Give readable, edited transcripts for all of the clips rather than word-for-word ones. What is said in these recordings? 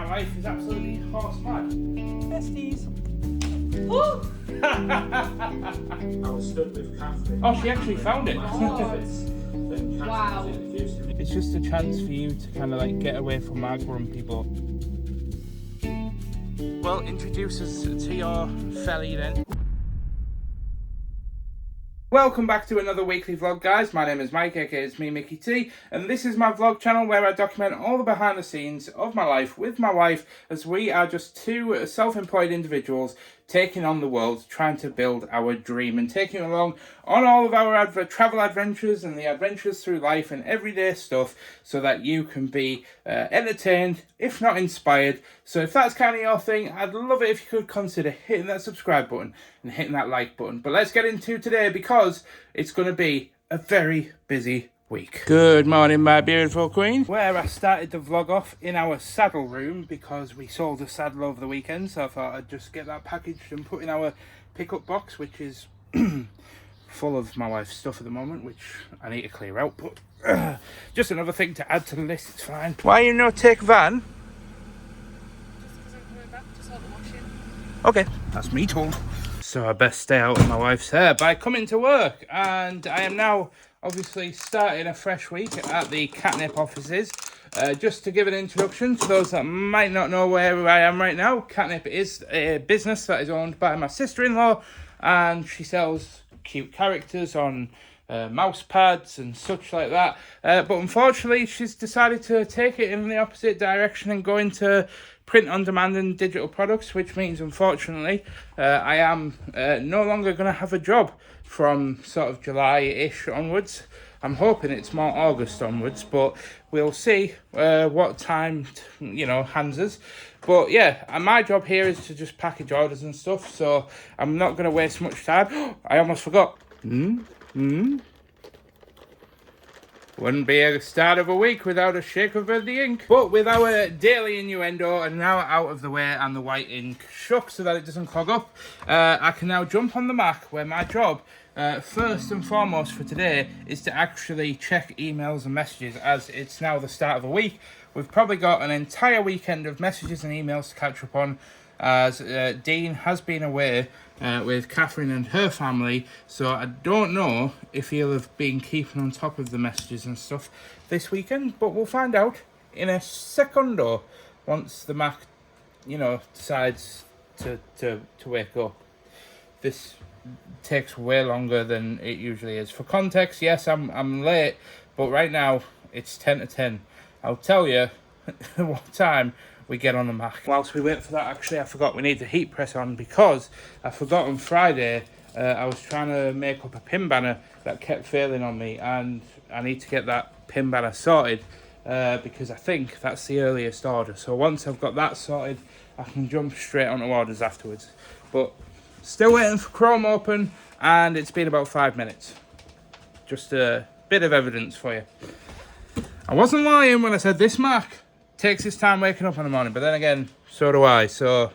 my wife is absolutely horse mad. Besties. I was stuck with Katnipp. Oh, she actually found it. Wow. It's just a chance for you to kind of like get away from our grumpy butt. Well, introduce us to your felly then. Welcome back to another weekly vlog, guys. My name is Mike, aka it's me, Mickey T, and this is my vlog channel where I document all the behind the scenes of my life with my wife, as we are just two self-employed individuals taking on the world, trying to build our dream and taking along on all of our travel adventures and the adventures through life and everyday stuff, so that you can be entertained, if not inspired. So if that's kind of your thing, I'd love it if you could consider hitting that subscribe button and hitting that like button. But let's get into today, because it's going to be a very busy week. Good morning, my beautiful queen. Where I started the vlog off in our saddle room, because we sold a saddle over the weekend, so I thought I'd just get that packaged and put in our pickup box, which is full of my wife's stuff at the moment, which I need to clear out, but just another thing to add to the list. It's fine. Why you not take van? Just because I'm coming back to sort the washing. Okay, that's me told. So I best stay out of my wife's hair by coming to work, and I am now obviously starting a fresh week at the Katnipp offices. Just to give an introduction to those that might not know where I am right now, Katnipp is a business that is owned by my sister-in-law, and she sells cute characters on mouse pads and such like that. But unfortunately, she's decided to take it in the opposite direction and go into print on demand and digital products, which means unfortunately I am no longer going to have a job from sort of July-ish onwards. I'm hoping it's more August onwards, but we'll see what time hands us. But yeah, my job here is to just package orders and stuff, so I'm not going to waste much time. I almost forgot. Wouldn't be a start of a week without a shake of the ink. But with our daily innuendo and now out of the way and the white ink shook so that it doesn't clog up, I can now jump on the Mac, where my job, first and foremost for today, is to actually check emails and messages, as it's now the start of a week. We've probably got an entire weekend of messages and emails to catch up on, as Dean has been away with Catherine and her family, so I don't know if he'll have been keeping on top of the messages and stuff this weekend, but we'll find out in a secundo once the Mac, decides to wake up. This takes way longer than it usually is. For context, yes, I'm late, but right now it's 10 to 10. I'll tell you what time we get on the Mac. Whilst we wait for that, actually, I forgot we need the heat press on, because I forgot on Friday I was trying to make up a pin banner that kept failing on me, and I need to get that pin banner sorted because I think that's the earliest order. So once I've got that sorted, I can jump straight onto orders afterwards. But still waiting for Chrome open, and it's been about 5 minutes. Just a bit of evidence for you. I wasn't lying when I said this Mac takes his time waking up in the morning, but then again, so do I. So,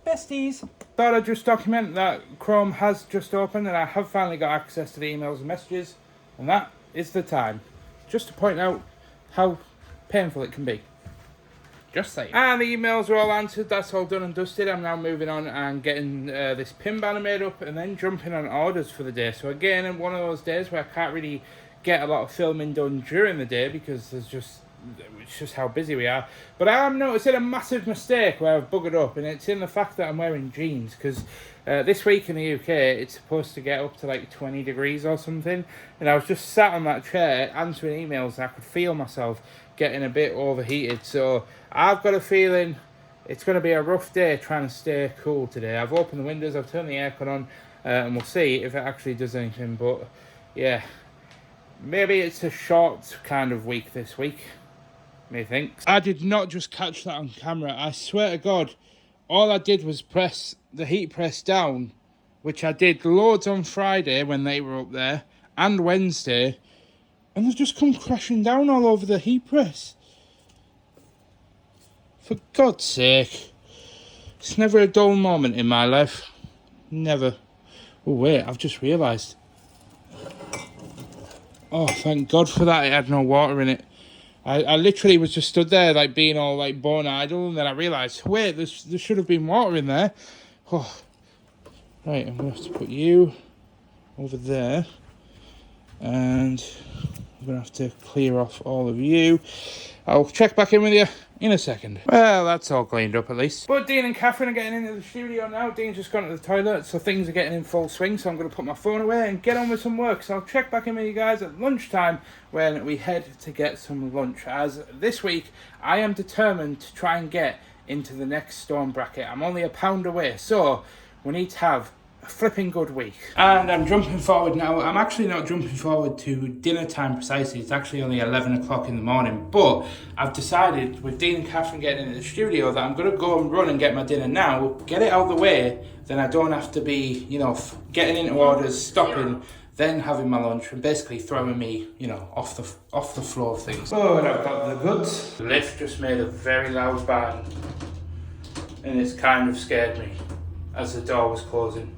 besties. Thought I'd just document that Chrome has just opened and I have finally got access to the emails and messages, and that is the time. Just to point out how painful it can be. Just saying. And the emails are all answered, that's all done and dusted. I'm now moving on and getting this pin banner made up and then jumping on orders for the day. So again, one of those days where I can't really get a lot of filming done during the day, because it's just how busy we are. But I am noticing a massive mistake where I've buggered up, and it's in the fact that I'm wearing jeans, because this week in the UK it's supposed to get up to like 20 degrees or something, and I was just sat on that chair answering emails and I could feel myself getting a bit overheated. So I've got a feeling it's going to be a rough day trying to stay cool today. I've opened the windows, I've turned the aircon on, and we'll see if it actually does anything. But yeah, maybe it's a short kind of week this week. Methinks. I did not just catch that on camera. I swear to God, all I did was press the heat press down, which I did loads on Friday when they were up there, and Wednesday, and they've just come crashing down all over the heat press. For God's sake. It's never a dull moment in my life. Never. Oh wait, I've just realised. Oh, thank God for that, it had no water in it. I literally was just stood there like being all like born idle, and then I realised, wait, there should have been water in there. Oh. Right, I'm going to have to put you over there, and I'm going to have to clear off all of you. I'll check back in with you in a second. Well, that's all cleaned up at least. But Dean and Catherine are getting into the studio now. Dean's just gone to the toilet, so things are getting in full swing. So I'm going to put my phone away and get on with some work. So I'll check back in with you guys at lunchtime when we head to get some lunch. As this week, I am determined to try and get into the next storm bracket. I'm only a pound away, so we need to have a flipping good week. And I'm jumping forward now. I'm actually not jumping forward to dinner time precisely. It's actually only 11 o'clock in the morning. But I've decided, with Dean and Catherine getting into the studio, that I'm going to go and run and get my dinner now, get it out of the way, then I don't have to be, getting into orders, stopping, then having my lunch, and basically throwing me, off the floor of things. Oh, and I've got the goods. The lift just made a very loud bang, and it's kind of scared me as the door was closing.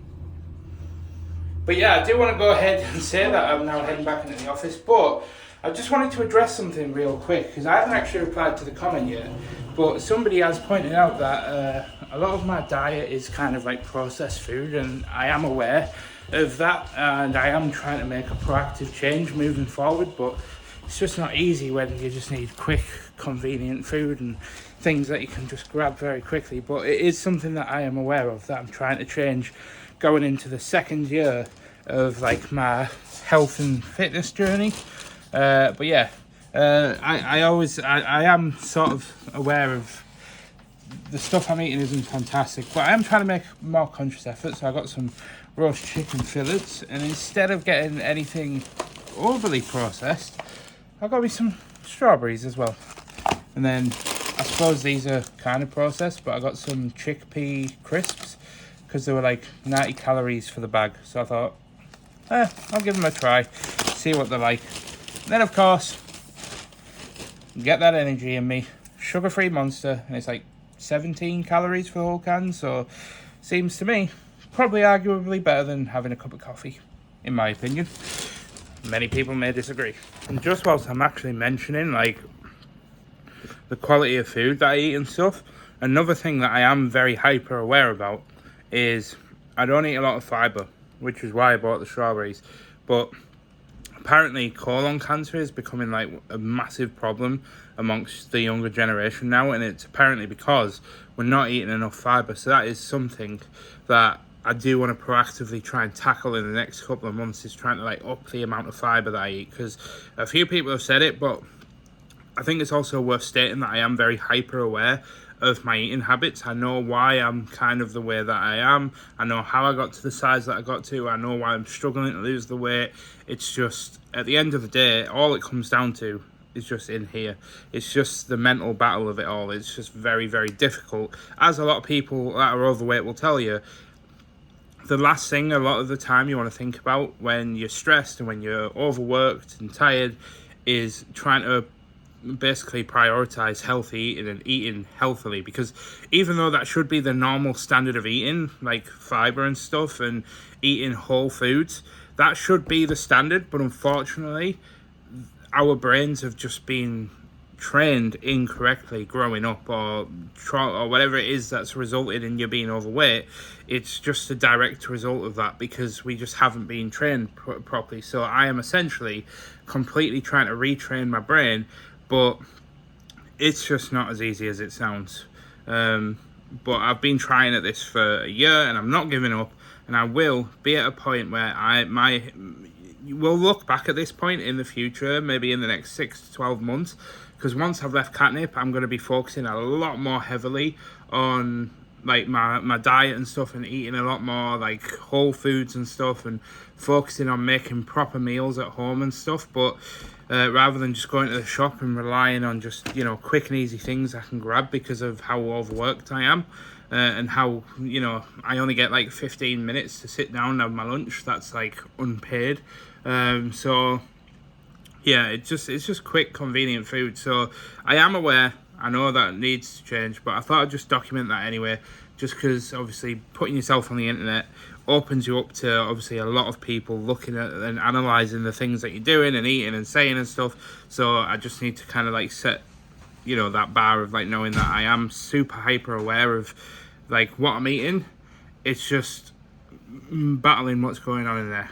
But yeah, I do want to go ahead and say that I'm now heading back into the office, but I just wanted to address something real quick, because I haven't actually replied to the comment yet, but somebody has pointed out that a lot of my diet is kind of like processed food, and I am aware of that, and I am trying to make a proactive change moving forward, but it's just not easy when you just need quick, convenient food and things that you can just grab very quickly. But it is something that I am aware of, that I'm trying to change going into the second year of like my health and fitness journey. But yeah, I am sort of aware of the stuff I'm eating isn't fantastic, but I am trying to make more conscious effort. So I got some roast chicken fillets, and instead of getting anything overly processed, I got me some strawberries as well. And then I suppose these are kind of processed, but I got some chickpea crisps because they were like 90 calories for the bag. So I thought, I'll give them a try, see what they're like. Then of course, get that energy in me, sugar-free Monster, and it's like 17 calories for the whole can. So seems to me probably arguably better than having a cup of coffee, in my opinion. Many people may disagree. And just whilst I'm actually mentioning like the quality of food that I eat and stuff, another thing that I am very hyper aware about is I don't eat a lot of fibre, which is why I bought the strawberries. But apparently colon cancer is becoming like a massive problem amongst the younger generation now, and it's apparently because we're not eating enough fibre. So that is something that I do want to proactively try and tackle in the next couple of months, is trying to like up the amount of fibre that I eat, because a few people have said it, but I think it's also worth stating that I am very hyper aware of my eating habits. I know why I'm kind of the way that I am. I know how I got to the size that I got to. I know why I'm struggling to lose the weight. It's just, at the end of the day, all it comes down to is just in here. It's just the mental battle of it all. It's just very, very difficult. As a lot of people that are overweight will tell you, the last thing a lot of the time you want to think about when you're stressed and when you're overworked and tired is trying to basically prioritize healthy eating and eating healthily, because even though that should be the normal standard of eating, like fiber and stuff and eating whole foods, that should be the standard. But unfortunately, our brains have just been trained incorrectly growing up, or whatever it is that's resulted in you being overweight. It's just a direct result of that, because we just haven't been trained properly. So I am essentially completely trying to retrain my brain, but it's just not as easy as it sounds. But I've been trying at this for a year, and I'm not giving up, and I will be at a point where we'll look back at this point in the future, maybe in the next 6 to 12 months, because once I've left Katnipp, I'm going to be focusing a lot more heavily on like my diet and stuff, and eating a lot more like whole foods and stuff, and focusing on making proper meals at home and stuff. But rather than just going to the shop and relying on just quick and easy things I can grab, because of how overworked I am, and how I only get like 15 minutes to sit down and have my lunch. That's like unpaid. So yeah, it's just quick, convenient food. So I am aware, I know that it needs to change, but I thought I'd just document that anyway, just because obviously putting yourself on the internet opens you up to obviously a lot of people looking at and analysing the things that you're doing and eating and saying and stuff. So I just need to kind of like set, you know, that bar of like knowing that I am super hyper aware of like what I'm eating. It's just battling what's going on in there.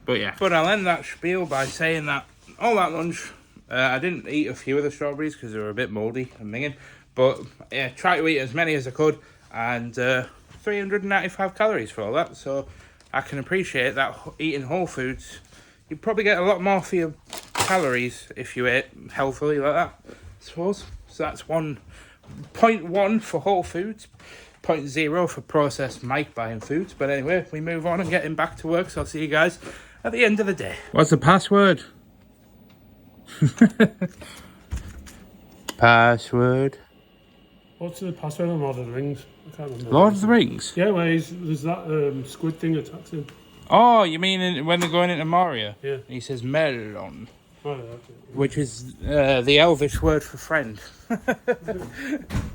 But yeah, but I'll end that spiel by saying that all that lunch, I didn't eat a few of the strawberries because they were a bit mouldy and minging. But yeah, try to eat as many as I could, and 395 calories for all that. So I can appreciate that eating whole foods, you probably get a lot more for your calories if you ate healthily like that, I suppose. So that's 1.1 for whole foods, 0.0 for processed Mike buying foods. But anyway, we move on and getting back to work. So I'll see you guys at the end of the day. What's the password? Password. What's the password on Lord of the Rings? I can't remember. Lord of the Rings? Yeah, where there's that squid thing attacks him. Oh, you mean when they're going into Moria? Yeah. He says melon, Oh, yeah, okay. which is the Elvish word for friend.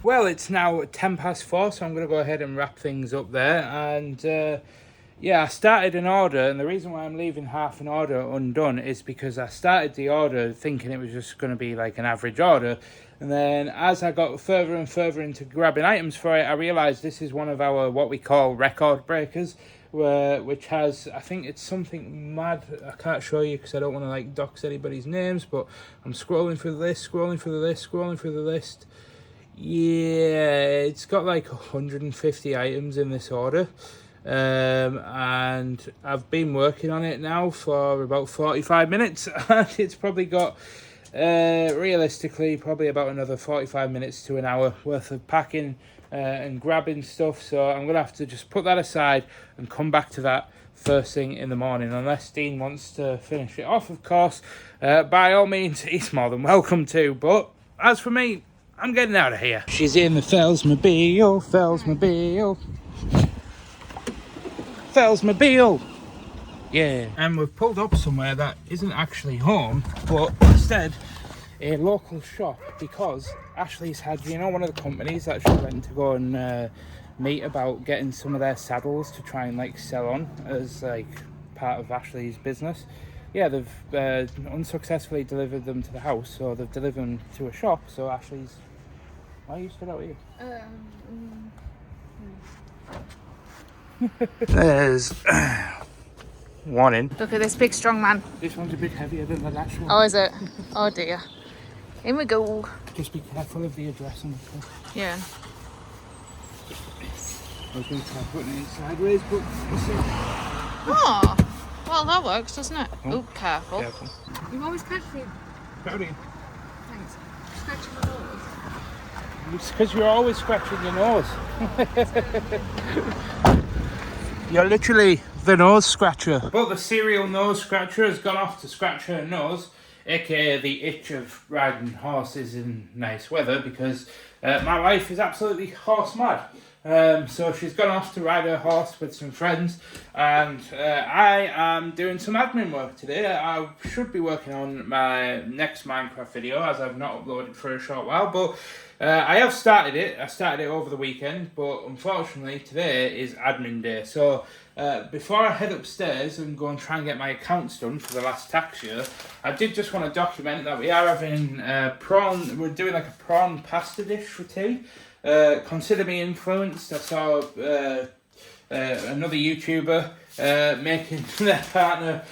Well, it's now 4:10, so I'm going to go ahead and wrap things up there. And yeah, I started an order, and the reason why I'm leaving half an order undone is because I started the order thinking it was just going to be like an average order. And then as I got further and further into grabbing items for it, I realised this is one of our, what we call record breakers, which has, I think it's something mad. I can't show you because I don't want to like dox anybody's names, but I'm scrolling through the list, scrolling through the list, scrolling through the list. Yeah, it's got like 150 items in this order. And I've been working on it now for about 45 minutes and it's probably got realistically probably about another 45 minutes to an hour worth of packing and grabbing stuff. So I'm gonna have to just put that aside and come back to that first thing in the morning, unless Dean wants to finish it off, of course. By all means, he's more than welcome to, but as for me, I'm getting out of here. She's in the Fellsmobile, Fellsmobile, yeah. And we've pulled up somewhere that isn't actually home, but instead a local shop, because Ashley's had, you know, one of the companies that she went to go and meet about getting some of their saddles to try and like sell on as like part of Ashley's business. Yeah, they've unsuccessfully delivered them to the house, so they've delivered them to a shop. So Ashley's, why are you stood out here? There's one in. Look at this big strong man. This one's a bit heavier than the last one. Oh, is it? Oh dear. In we go. Just be careful of the address on the front. Yeah. I was going to try putting it sideways, but we'll see. Oh, well that works, doesn't it? Oh, careful. Careful. You always catch me. Howdy. Thanks. Scratching my nose. It's because you're always scratching your nose. You're literally the nose scratcher. But the serial nose scratcher has gone off to scratch her nose, aka the itch of riding horses in nice weather, because my wife is absolutely horse mad. So she's gone off to ride her horse with some friends, and I am doing some admin work today. I should be working on my next Minecraft video, as I've not uploaded for a short while, but I have started it. I started it over the weekend, but unfortunately today is admin day. So before I head upstairs and go and try and get my accounts done for the last tax year, I did just want to document that we are having prawn. We're doing like a prawn pasta dish for tea. Consider me influenced. I saw another YouTuber making their partner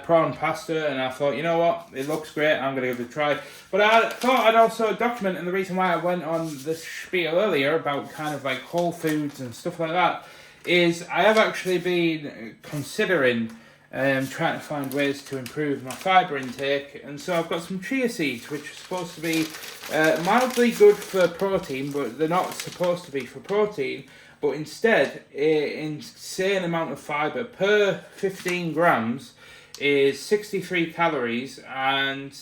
prawn pasta, and I thought, you know what, it looks great, I'm going to give it a try. But I thought I'd also document, and the reason why I went on this spiel earlier about kind of like whole foods and stuff like that is I have actually been considering trying to find ways to improve my fibre intake, and so I've got some chia seeds which are supposed to be mildly good for protein, but they're not supposed to be for protein, but instead an insane amount of fibre. Per 15 grams is 63 calories and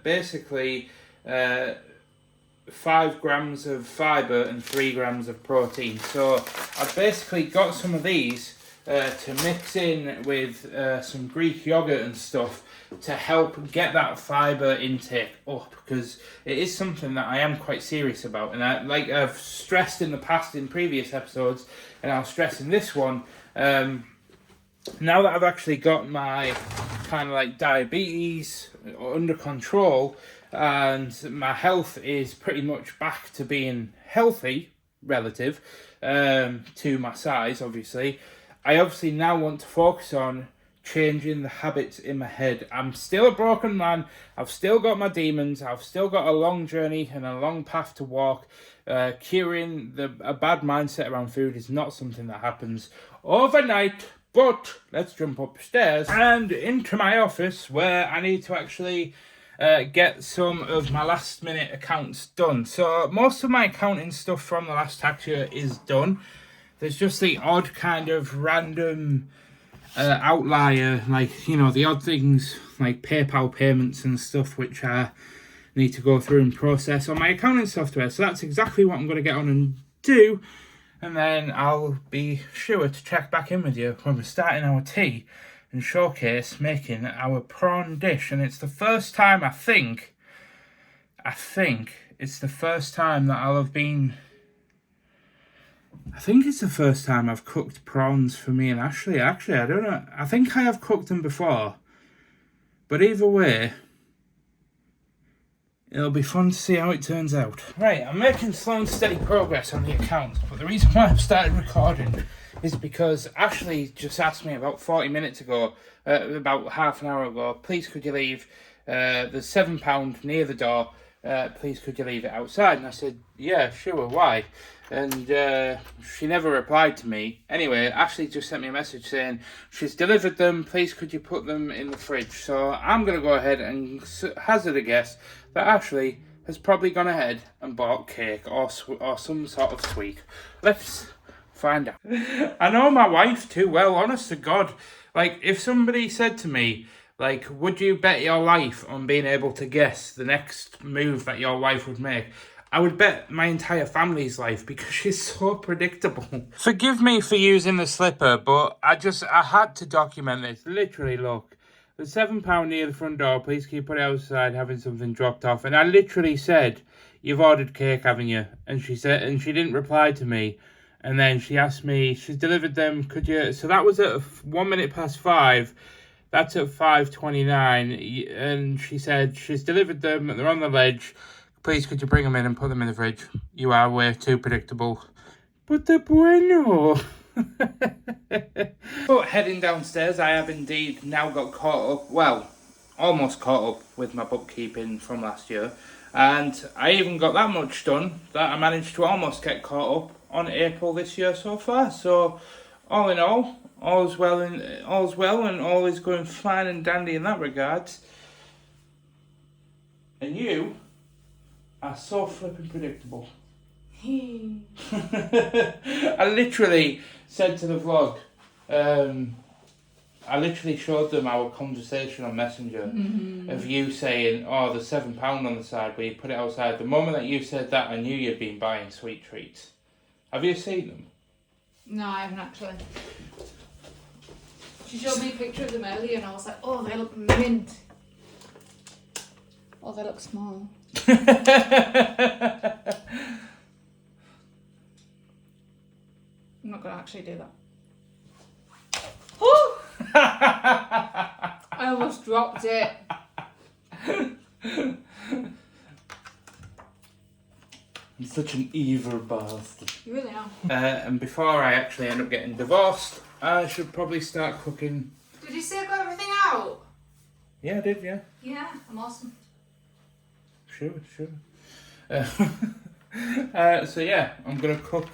basically 5 grams of fibre and 3 grams of protein. So I've basically got some of these to mix in with some Greek yogurt and stuff to help get that fibre intake up, because it is something that I am quite serious about, and I've stressed in the past in previous episodes, and I'll stress in this one. Now that I've actually got my kind of like diabetes under control and my health is pretty much back to being healthy relative to my size, obviously, I obviously now want to focus on changing the habits in my head. I'm still a broken man. I've still got my demons. I've still got a long journey and a long path to walk. Curing a bad mindset around food is not something that happens overnight. But let's jump upstairs and into my office where I need to actually get some of my last minute accounts done. So most of my accounting stuff from the last tax year is done. There's just the odd kind of random outlier, like, you know, the odd things like PayPal payments and stuff which I need to go through and process on my accounting software. So that's exactly what I'm going to get on and do. And then I'll be sure to check back in with you when we're starting our tea and showcase making our prawn dish. And it's the first time, I think it's the first time that I'll have been... I think it's the first time I've cooked prawns for me and Ashley. Actually, I don't know. I think I have cooked them before. But either way, it'll be fun to see how it turns out. Right, I'm making slow and steady progress on the account, but the reason why I've started recording is because Ashley just asked me about 40 minutes ago, about half an hour ago, please could you leave, there's £7 near the door, please could you leave it outside? And I said, yeah, sure, why? And she never replied to me. Anyway, Ashley just sent me a message saying she's delivered them, please could you put them in the fridge? So I'm going to go ahead and hazard a guess that Ashley has probably gone ahead and bought cake or some sort of sweet. Let's find out. I know my wife too well, honest to God. Like, if somebody said to me, like, would you bet your life on being able to guess the next move that your wife would make? I would bet my entire family's life because she's so predictable. Forgive me for using the slipper, but I had to document this. Literally, look. There's £7 near the front door. Please can you put it outside having something dropped off? And I literally said, you've ordered cake, haven't you? And she said, and she didn't reply to me. And then she asked me, she's delivered them, could you... So that was at 1 minute past 5. That's at 5:29. And she said, she's delivered them, they're on the ledge. Please, could you bring them in and put them in the fridge? You are way too predictable. But they're bueno. But heading downstairs, I have indeed now got caught up, well, almost caught up with my bookkeeping from last year. And I even got that much done that I managed to almost get caught up on April this year so far. So, all in all, all's well and all is going fine and dandy in that regard. And you are so flipping predictable. I literally said to the vlog, I literally showed them our conversation on Messenger of you saying, oh, there's £7 on the side where you put it outside. The moment that you said that, I knew you'd been buying sweet treats. Have you seen them? No, I haven't actually. She showed me a picture of them earlier and I was like, oh, they look mint. Oh, they look small. I'm not going to actually do that. Oh! I almost dropped it. I'm such an evil bastard. You really are. And before I actually end up getting divorced, I should probably start cooking. Did you say I got everything out? Yeah, I did, yeah. Yeah, I'm awesome. Sure. So yeah, I'm going to cook.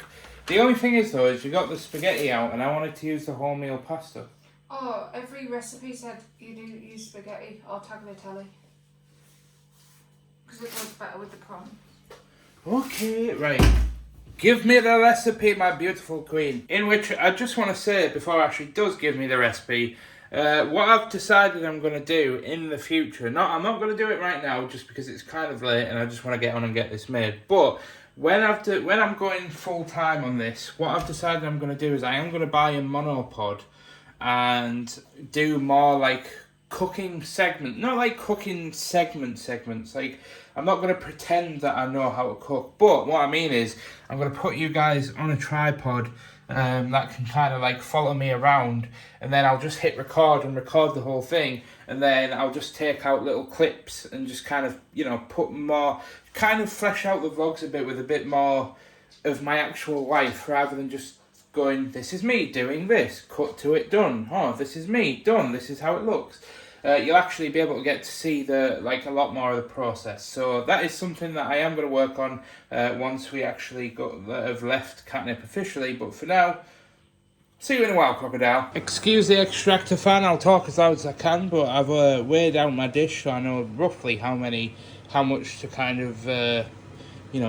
The only thing is though, is you got the spaghetti out and I wanted to use the wholemeal pasta. Oh, every recipe said you do use spaghetti or tagliatelle. Because it goes better with the prawn. Okay, right. Give me the recipe, my beautiful queen. In which I just want to say, before Ashley does give me the recipe, What I've decided I'm going to do in the future, I'm not going to do it right now just because it's kind of late and I just want to get on and get this made. But when I'm going full time on this, what I've decided I'm going to do is I am going to buy a monopod and do more like cooking segment, not like cooking segments. Like, I'm not going to pretend that I know how to cook, but what I mean is I'm going to put you guys on a tripod that can kind of like follow me around, and then I'll just hit record and record the whole thing, and then I'll just take out little clips and just kind of, put more, kind of flesh out the vlogs a bit with a bit more of my actual life, rather than just going, this is me doing this, cut to it, done. Oh, this is me, done, this is how it looks. You'll actually be able to get to see a lot more of the process. So that is something that I am going to work on once we actually have left Katnipp officially. But for now, see you in a while, Crocodile. Excuse the extractor fan, I'll talk as loud as I can, but I've weighed out my dish so I know roughly how much to kind of,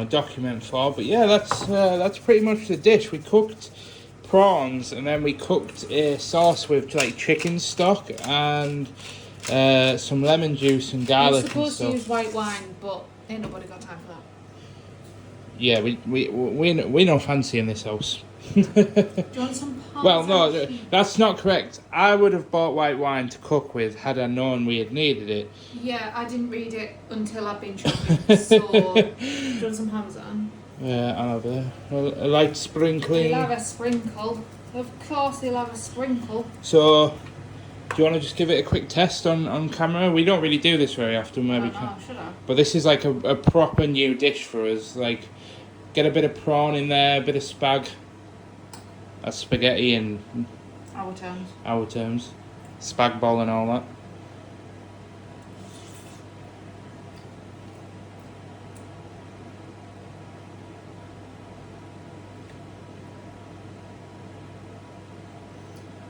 document for. But yeah, that's pretty much the dish. We cooked prawns and then we cooked a sauce with like chicken stock and some lemon juice and garlic. You're supposed to use white wine, but ain't nobody got time for that. Yeah, we no fancy in this house. Do you want some Parmesan? Well, no, that's not correct. I would have bought white wine to cook with had I known we had needed it. Yeah, I didn't read it until I've been shopping. So, do you want some Parmesan? I'll have a light sprinkling. He'll have a sprinkle. Of course, he'll have a sprinkle. So, do you want to just give it a quick test on camera? We don't really do this very often where we can. Should I? But this is like a proper new dish for us. Like, get a bit of prawn in there, a bit of spag. That's spaghetti in our terms. Spag bol and all that.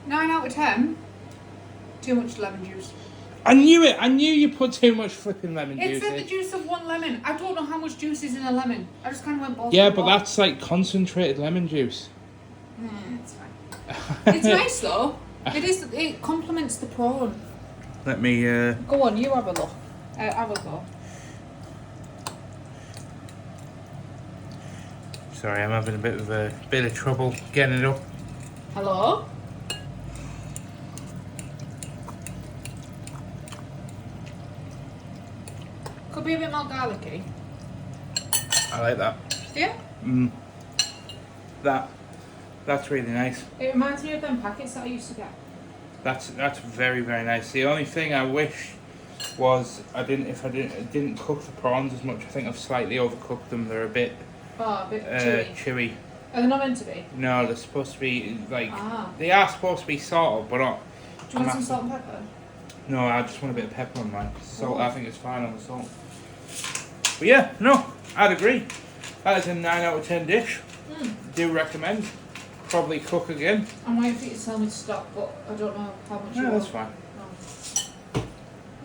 Nine out of 10. Too much lemon juice. I knew it. I knew you put too much flipping lemon juice It said in. the juice of one lemon. I don't know how much juice is in a lemon. I just kind of went balls. Yeah, but that's like concentrated lemon juice. It's fine. It's nice though. It is. It complements the prawn. Let me. Go on, you have a look. Have a go. Sorry, I'm having a bit of trouble getting it up. Hello. Could be a bit more garlicky. I like that. Yeah. That's really nice. It reminds me of them packets that I used to get. That's very, very nice. The only thing I wish was I didn't cook the prawns as much. I think I've slightly overcooked them. They're a bit chewy. Are they not meant to be? No, they're supposed to be like they are supposed to be salted, but not. Do you want some salt and pepper? No, I just want a bit of pepper on mine. Salt, I think it's fine on the salt. But yeah, no, I'd agree. That is a 9 out of 10 dish. Do recommend. Probably cook again. I'm waiting for you to tell me to stop, but I don't know how much. Yeah, that's fine. No.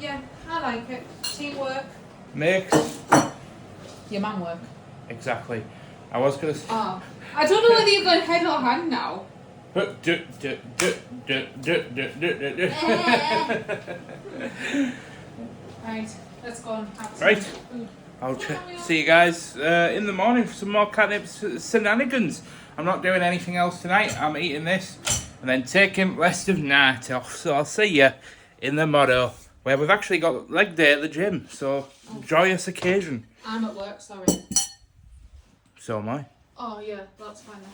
Yeah, I like it. Teamwork. Makes Your man work. exactly. I was gonna say. Oh, I don't know whether you're going head or hand now. Right, let's go and have some Right. food. I'll see you guys in the morning for some more Katnipp shenanigans. I'm not doing anything else tonight. I'm eating this and then taking rest of night off. So I'll see you in the motto where we've actually got leg day at the gym. So joyous occasion. I'm at work, sorry. So am I. Oh yeah, that's fine then.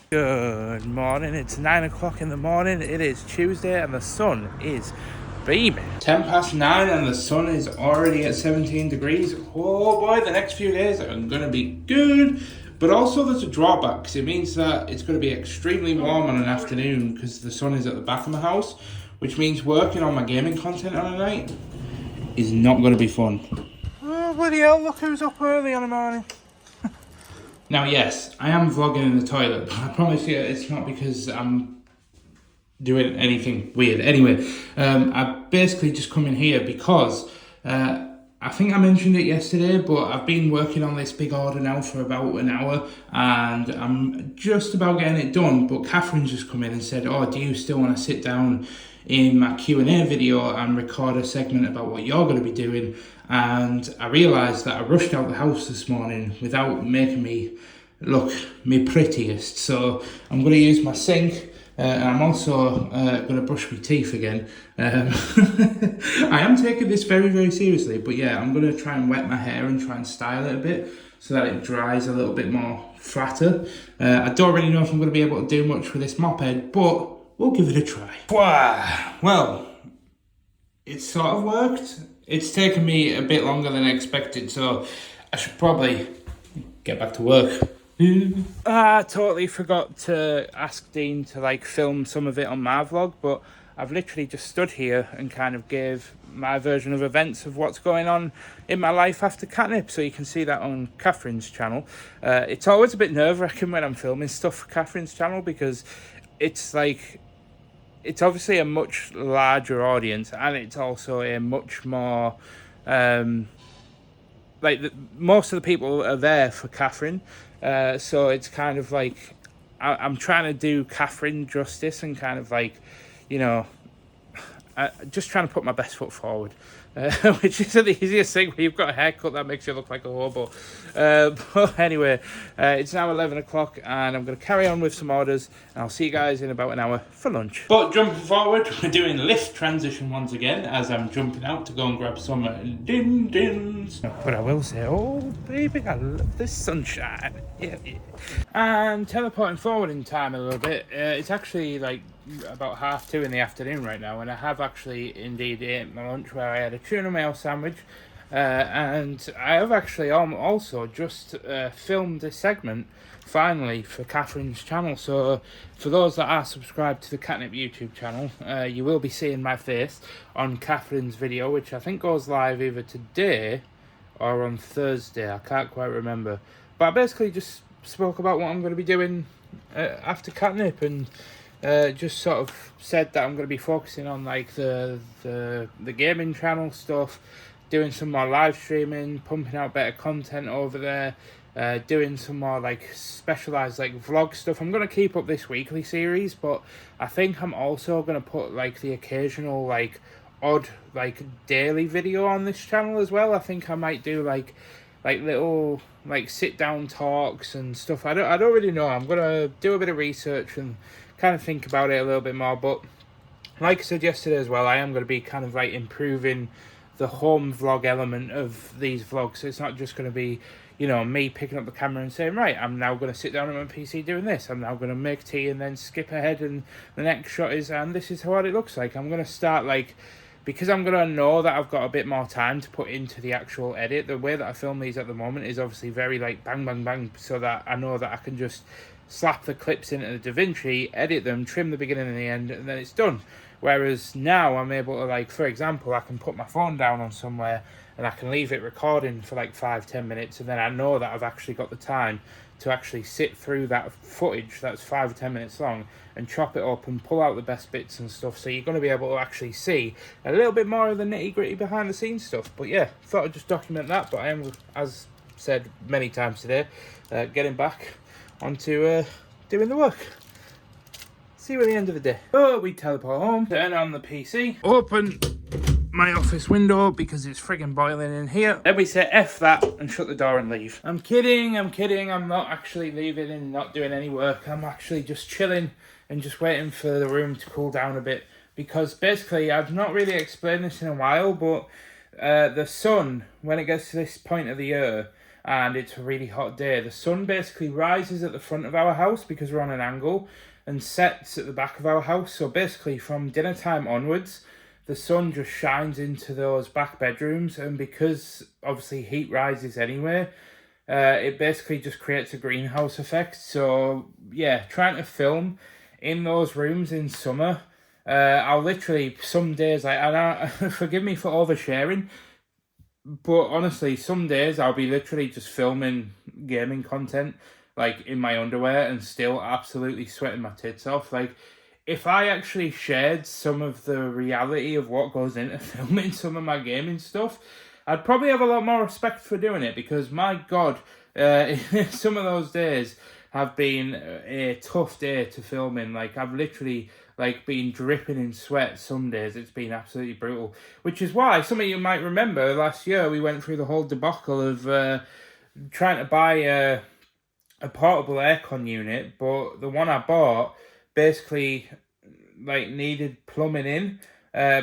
Good morning. It's 9 o'clock in the morning. It is Tuesday and the sun is beaming. 9:10 and the sun is already at 17 degrees. Oh boy, the next few days are going to be good. But also there's a drawback because it means that it's going to be extremely warm on an afternoon because the sun is at the back of my house, which means working on my gaming content on a night is not going to be fun. Oh bloody hell, look who's up early on a morning. Now yes, I am vlogging in the toilet, but I promise you it's not because I'm doing anything weird. Anyway, I basically just come in here because I think I mentioned it yesterday, but I've been working on this big order now for about an hour and I'm just about getting it done, but Catherine's just come in and said, oh, do you still want to sit down in my Q&A video and record a segment about what you're going to be doing. And I realised that I rushed out the house this morning without making me look me prettiest. So I'm going to use my sink. And I'm also going to brush my teeth again. I am taking this very, very seriously. But yeah, I'm going to try and wet my hair and try and style it a bit so that it dries a little bit more flatter. I don't really know if I'm going to be able to do much with this moped, but we'll give it a try. Well, it sort of worked. It's taken me a bit longer than expected, so I should probably get back to work. I totally forgot to ask Dean to like film some of it on my vlog, but I've literally just stood here and kind of gave my version of events of what's going on in my life after Katnipp, so you can see that on Catherine's channel. It's always a bit nerve-wracking when I'm filming stuff for Catherine's channel, because it's like, it's obviously a much larger audience, and it's also a much more most of the people are there for Catherine, so it's kind of like I'm trying to do Catherine justice and kind of like, you know, just trying to put my best foot forward, which isn't the easiest thing when you've got a haircut that makes you look like a hobo. But anyway, it's now 11 o'clock and I'm going to carry on with some orders, and I'll see you guys in about an hour for lunch. But jumping forward, we're doing lift transition once again as I'm jumping out to go and grab some din-dins. But I will say, oh baby, I love this sunshine. Yeah. And teleporting forward in time a little bit, it's actually like about 2:30 in the afternoon right now, and I have actually indeed ate my lunch, where I had a tuna mayo sandwich, and I have actually also just filmed a segment finally for Catherine's channel. So for those that are subscribed to the Katnipp YouTube channel, you will be seeing my face on Catherine's video, which I think goes live either today or on Thursday, I can't quite remember. But I basically just spoke about what I'm going to be doing after Katnipp, and just sort of said that I'm going to be focusing on like the gaming channel stuff, doing some more live streaming, pumping out better content over there, doing some more like specialized like vlog stuff. I'm going to keep up this weekly series, but I think I'm also going to put like the occasional like odd like daily video on this channel as well. I think I might do like little like sit down talks and stuff. I don't really know. I'm going to do a bit of research and kind of think about it a little bit more. But like I said yesterday as well, I am going to be kind of like improving the home vlog element of these vlogs. So it's not just going to be, you know, me picking up the camera and saying, right, I'm now going to sit down on my PC doing this. I'm now going to make tea and then skip ahead, and the next shot is, and this is what it looks like. I'm going to start like, because I'm going to know that I've got a bit more time to put into the actual edit. The way that I film these at the moment is obviously very like bang, bang, bang, so that I know that I can just slap the clips into the DaVinci, edit them, trim the beginning and the end, and then it's done. Whereas now I'm able to, like, for example, I can put my phone down on somewhere and I can leave it recording for like 5-10 minutes, and then I know that I've actually got the time to actually sit through that footage that's 5 or 10 minutes long and chop it up and pull out the best bits and stuff. So you're going to be able to actually see a little bit more of the nitty-gritty behind the scenes stuff. But yeah, thought I'd just document that. But I am, as said many times today, getting back onto doing the work. See you at the end of the day. Oh, we teleport home, turn on the PC, open my office window because it's friggin' boiling in here. Then we say F that and shut the door and leave. I'm kidding. I'm not actually leaving and not doing any work. I'm actually just chilling and just waiting for the room to cool down a bit, because basically I've not really explained this in a while, but the sun, when it gets to this point of the year and it's a really hot day, the sun basically rises at the front of our house because we're on an angle, and sets at the back of our house. So basically from dinner time onwards, the sun just shines into those back bedrooms, and because obviously heat rises anyway, it basically just creates a greenhouse effect. So yeah, trying to film in those rooms in summer, I'll literally, some days, forgive me for oversharing, but honestly, some days I'll be literally just filming gaming content like in my underwear and still absolutely sweating my tits off. Like, if I actually shared some of the reality of what goes into filming some of my gaming stuff, I'd probably have a lot more respect for doing it, because my God, some of those days have been a tough day to film in. Like, I've literally like being dripping in sweat. Some days it's been absolutely brutal, which is why some of you might remember last year we went through the whole debacle of trying to buy a portable aircon unit, but the one I bought basically like needed plumbing in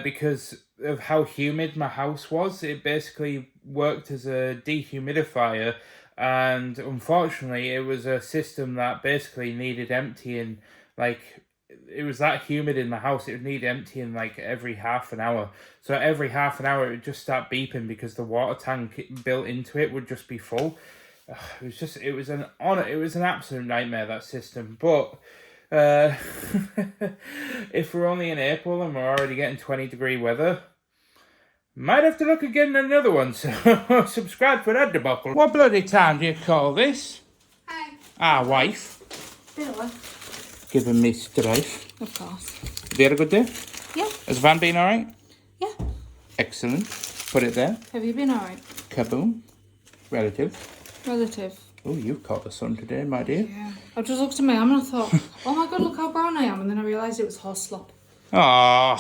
because of how humid my house was. It basically worked as a dehumidifier, and unfortunately it was a system that basically needed emptying. Like, it was that humid in my house, it would need emptying like every half an hour. So every half an hour it would just start beeping because the water tank built into it would just be full. It was an absolute nightmare, that system. But if we're only in April and we're already getting 20-degree weather, might have to look at getting another one. So subscribe for that debacle. What bloody time do you call this? Hi. Our wife. Bill. Giving me strife. Of course. Have you had a good day? Yeah. Has Van been alright? Yeah. Excellent. Put it there. Have you been alright? Kaboom. Relative. Oh, you've caught the sun today, my dear. Yeah. I just looked at my arm and I thought, oh my god, look how brown I am. And then I realised it was horse slop. Aww.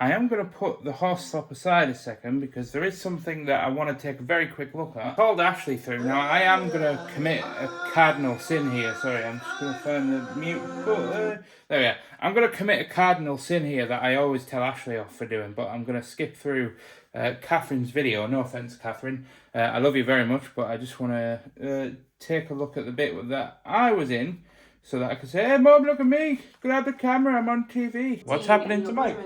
I am going to put the horse slop aside a second because there is something that I want to take a very quick look at. I called Ashley through. Now, I am going to commit a cardinal sin here. Sorry, I'm just going to find the mute button. There we are. I'm going to commit a cardinal sin here that I always tell Ashley off for doing, but I'm going to skip through Catherine's video. No offence, Catherine. I love you very much, but I just want to take a look at the bit that I was in so that I can say, hey, Mum, look at me. Grab the camera, I'm on TV. What's happening to Mike?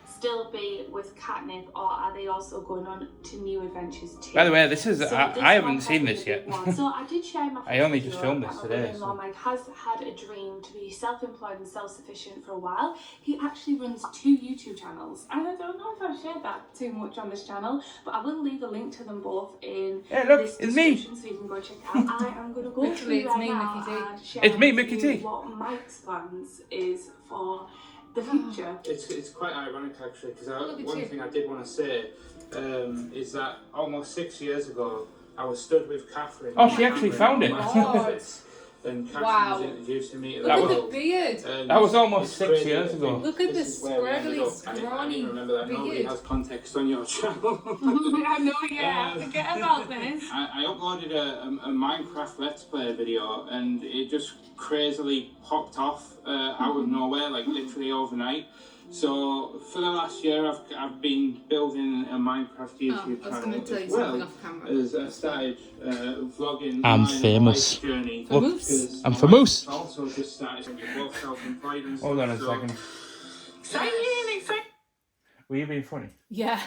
Still be with Katnipp, or are they also going on to new adventures too? By the way, this is I haven't seen this yet. So I did share my I only just filmed this today. So. Mike has had a dream to be self-employed and self-sufficient for a while. He actually runs 2 YouTube channels, and I don't know if I've shared that too much on this channel, but I will leave a link to them both in this description so you can go check it out. I am going to go through right now and share it's me, Mickey T. what Mike's plans is for the future. It's quite ironic actually, because one thing I did want to say is that almost 6 years ago I was stood with Catherine. Oh, she actually found it. And Catherine was introducing me to Look at the beard. That was almost 6 years ago. Look at the scraggly, scrawny remember that nobody beard. has context on your channel. I know, yeah. Forget about this. I uploaded a Minecraft Let's Play video and it just crazily popped off out of nowhere, like literally overnight. So for the last year, I've been building a Minecraft YouTube channel as well as I started vlogging. I'm famous. Journey. I'm famous. Also just started both self-employed and stuff. Hold on a second. Exciting. Were you being funny? Yeah.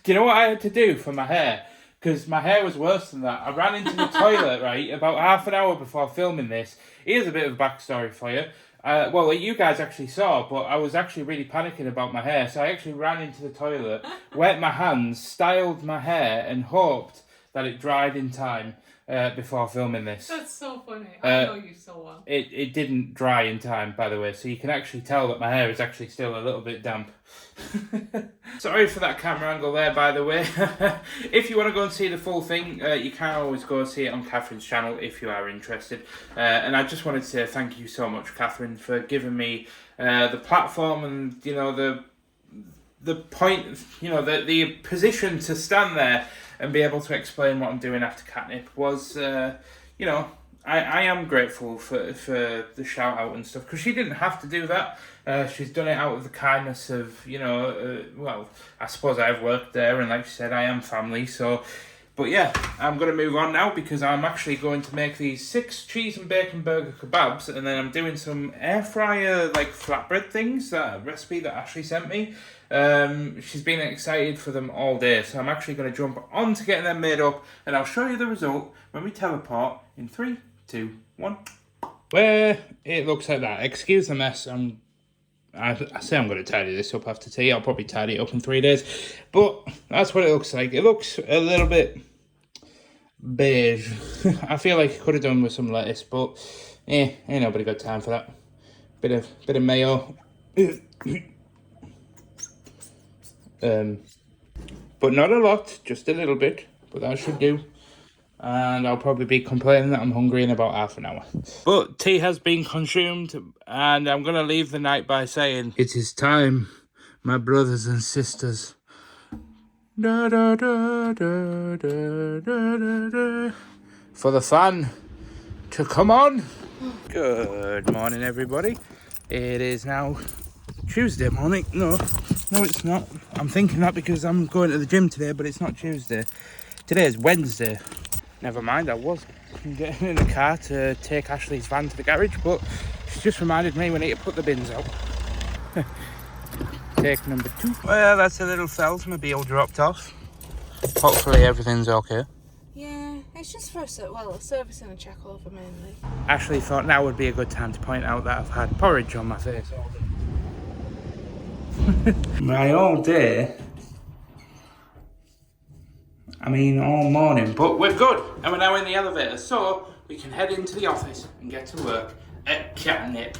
Do you know what I had to do for my hair? Because my hair was worse than that. I ran into the toilet, right, about half an hour before filming this. Here's a bit of a backstory for you. Well, you guys actually saw, but I was actually really panicking about my hair. So I actually ran into the toilet, wet my hands, styled my hair, and hoped that it dried in time before filming this. That's so funny. I know you so well. It didn't dry in time, by the way, so you can actually tell that my hair is actually still a little bit damp. Sorry for that camera angle there, by the way. If you want to go and see the full thing, you can always go and see it on Catherine's channel if you are interested. And I just wanted to say thank you so much, Catherine, for giving me the platform and, you know, the point, you know, the position to stand there and be able to explain what I'm doing after Katnipp was, you know, I am grateful for the shout out and stuff, because she didn't have to do that. She's done it out of the kindness of, you know, well, I suppose I've worked there, and like she said, I am family, so. But yeah, I'm going to move on now because I'm actually going to make these 6 cheese and bacon burger kebabs, and then I'm doing some air fryer like flatbread things, that recipe that Ashley sent me. She's been excited for them all day, so I'm actually going to jump on to getting them made up, and I'll show you the result when we teleport in 3, 2, 1. Well, it looks like that. Excuse the mess. I say I'm going to tidy this up after tea. I'll probably tidy it up in 3 days, but that's what it looks like. It looks a little bit beige. I feel like it could have done with some lettuce, but ain't nobody got time for that. Bit of mayo. But not a lot, just a little bit, but that should do. and I'll probably be complaining that I'm hungry in about half an hour. But tea has been consumed, and I'm going to leave the night by saying, it is time, my brothers and sisters. Da, da, da, da, da, da, da, da, for the fun to come on. Good morning, everybody. It is now Tuesday morning. No, it's not. I'm thinking that because I'm going to the gym today, but it's not Tuesday. Today is Wednesday. Never mind, I was getting in the car to take Ashley's van to the garage, but she just reminded me we need to put the bins out. Take number 2. Well, that's a little Felsmobile dropped off. Hopefully everything's okay. Yeah, it's just for a service and a check over mainly. Ashley thought now would be a good time to point out that I've had porridge on my face all day. My all day. I mean all morning, but we're good. And we're now in the elevator, so we can head into the office and get to work at Katnipp.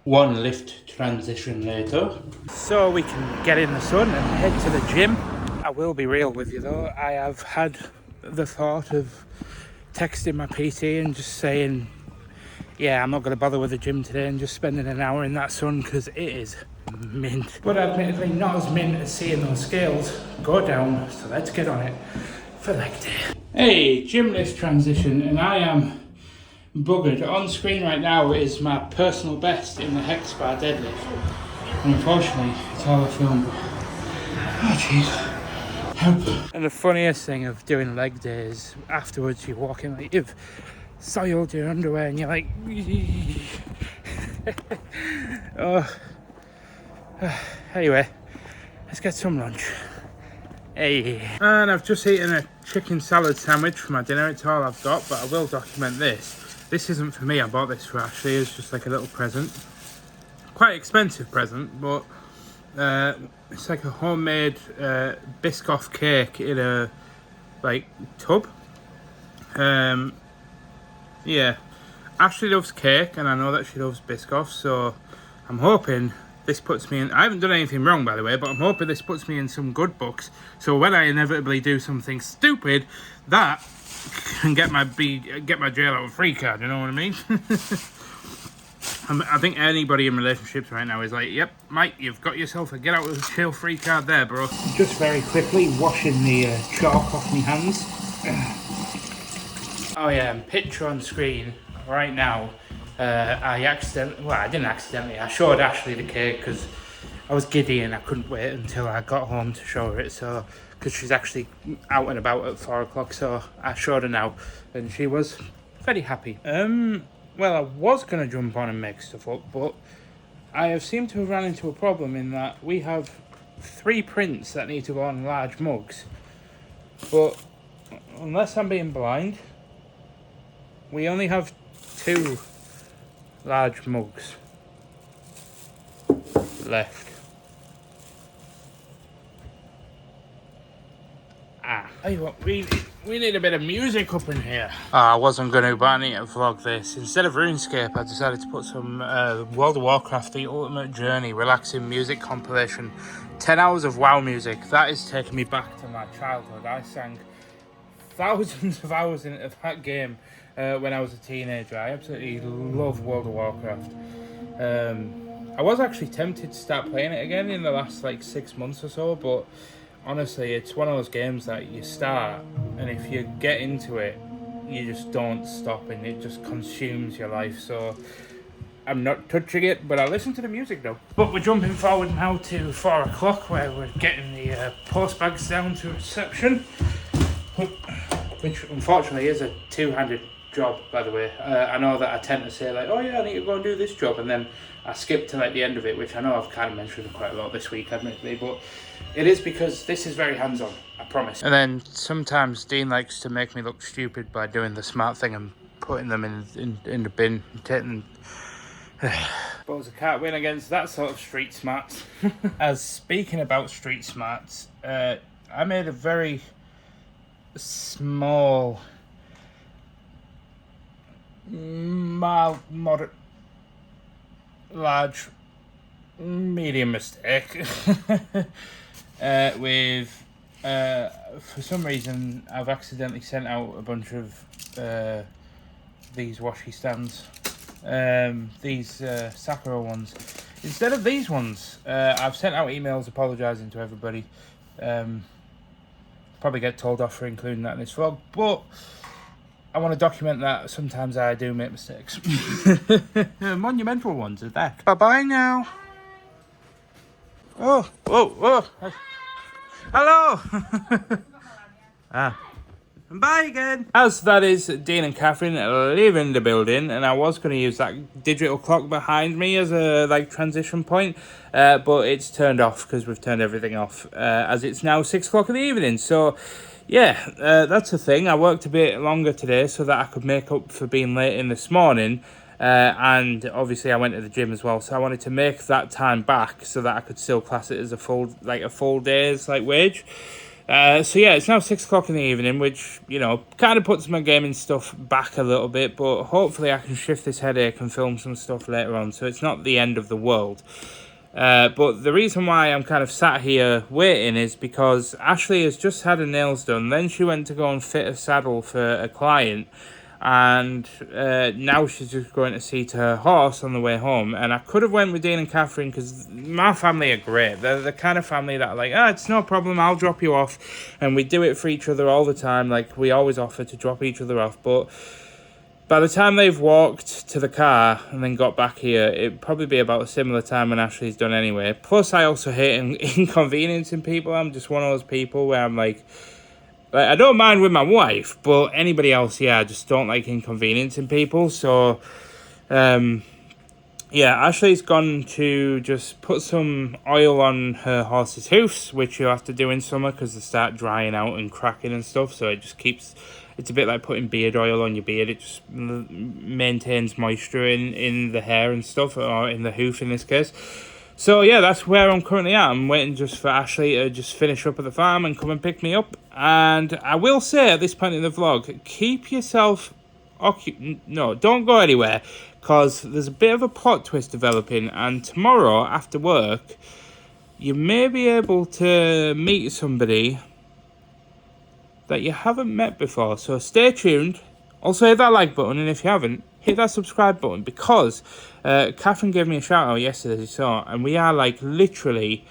One lift transition later. So we can get in the sun and head to the gym. I will be real with you though, I have had the thought of texting my PT and just saying, yeah, I'm not going to bother with the gym today and just spending an hour in that sun because it is mint. But admittedly not as mint as seeing those scales go down, so let's get on it for leg day. Hey, gym lift transition, and I am buggered. On screen right now is my personal best in the hex bar deadlift. And unfortunately, it's all I filmed. Oh jeez. Help. And the funniest thing of doing leg day is afterwards you walk in like you've soiled your underwear and you're like oh. Anyway, let's get some lunch. Hey. And I've just eaten a chicken salad sandwich for my dinner. It's all I've got, but I will document this. This isn't for me, I bought this for Ashley. It's just like a little present. Quite expensive present, but it's like a homemade Biscoff cake in a like tub. Yeah, Ashley loves cake and I know that she loves Biscoff, so I'm hoping this puts me in. I haven't done anything wrong, by the way, but I'm hoping this puts me in some good books, so when I inevitably do something stupid, that can get my jail out of free card, you know what I mean? I think anybody in relationships right now is like, yep, mate, you've got yourself a get out of jail free card there, bro. Just very quickly washing the chalk off my hands. Oh yeah, and picture on screen right now, I didn't accidentally, I showed Ashley the cake because I was giddy and I couldn't wait until I got home to show her it, so, because she's actually out and about at 4 o'clock, so I showed her now, and she was very happy. Well, I was going to jump on and make stuff up, but I have seemed to have run into a problem in that we have 3 prints that need to go on large mugs. But unless I'm being blind, we only have 2 large mugs left. Tell you what, we need a bit of music up in here. I wasn't going to, but I need to vlog this. Instead of RuneScape, I decided to put some World of Warcraft, The Ultimate Journey, relaxing music compilation. 10 hours of WoW music. That is taking me back to my childhood. I sang thousands of hours into that game when I was a teenager. I absolutely love World of Warcraft. I was actually tempted to start playing it again in the last 6 months or so, but honestly, it's one of those games that you start, and if you get into it, you just don't stop, and it just consumes your life. So I'm not touching it, but I'll listen to the music though. But we're jumping forward now to 4 o'clock, where we're getting the post bags down to reception, which unfortunately is a two-handed job, by the way. I know that I tend to say oh yeah, I need to go and do this job, and then I skip to the end of it, which I know I've kind of mentioned quite a lot this week, admittedly, but it is because this is very hands-on, I promise. And then sometimes Dean likes to make me look stupid by doing the smart thing and putting them in the bin and taking them. Suppose I can't win against that sort of street smarts. As speaking about street smarts, I made a very small, mild, moderate, large, medium mistake with for some reason, I've accidentally sent out a bunch of these washi stands. These Sakura ones. Instead of these ones, I've sent out emails apologising to everybody. Probably get told off for including that in this vlog, but I want to document that sometimes I do make mistakes. Monumental ones are there. Bye-bye now. Oh, whoa, whoa. Hello. Bye again. As that is Dean and Catherine leaving the building, and I was going to use that digital clock behind me as a transition point, but it's turned off because we've turned everything off, as it's now 6 o'clock in the evening. So yeah, that's the thing. I worked a bit longer today so that I could make up for being late in this morning. And obviously I went to the gym as well, so I wanted to make that time back so that I could still class it as a full day's wage. So yeah, it's now 6 o'clock in the evening, which, you know, kind of puts my gaming stuff back a little bit, but hopefully I can shift this headache and film some stuff later on, so it's not the end of the world. But the reason why I'm kind of sat here waiting is because Ashley has just had her nails done, then she went to go and fit a saddle for a client, and now she's just going to see to her horse on the way home. And I could have went with Dean and Catherine because my family are great. They're the kind of family that are like, it's no problem, I'll drop you off. And we do it for each other all the time. Like, we always offer to drop each other off. But by the time they've walked to the car and then got back here, it'd probably be about a similar time when Ashley's done anyway. Plus, I also hate inconveniencing people. I'm just one of those people where I'm like, I don't mind with my wife, but anybody else, yeah, I just don't like inconveniencing people. So, yeah, Ashley's gone to just put some oil on her horse's hoofs, which you have to do in summer because they start drying out and cracking and stuff. So it just keeps, it's a bit like putting beard oil on your beard. It just maintains moisture in the hair and stuff, or in the hoof in this case. So yeah, that's where I'm currently at. I'm waiting just for Ashley to just finish up at the farm and come and pick me up. And I will say at this point in the vlog, keep yourself occupied. No, don't go anywhere, because there's a bit of a plot twist developing. And tomorrow after work, you may be able to meet somebody that you haven't met before. So stay tuned. Also hit that like button, and if you haven't, hit that subscribe button, because Catherine gave me a shout out yesterday, as you saw, and we are literally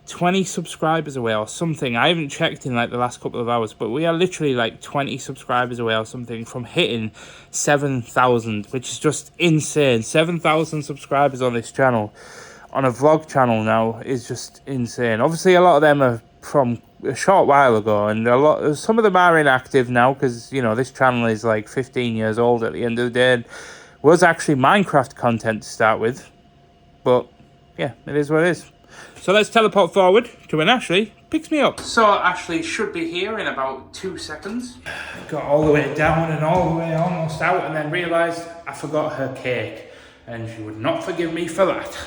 20 subscribers away or something. I haven't checked in the last couple of hours, but we are literally 20 subscribers away or something from hitting 7,000, which is just insane. 7,000 subscribers on this channel, on a vlog channel now, is just insane. Obviously a lot of them are from a short while ago, and some of them are inactive now because, you know, this channel is 15 years old at the end of the day, and was actually Minecraft content to start with, but yeah, it is what it is. So let's teleport forward to when Ashley picks me up. So Ashley should be here in about 2 seconds. Got all the way down and all the way almost out, and then realised I forgot her cake, and she would not forgive me for that.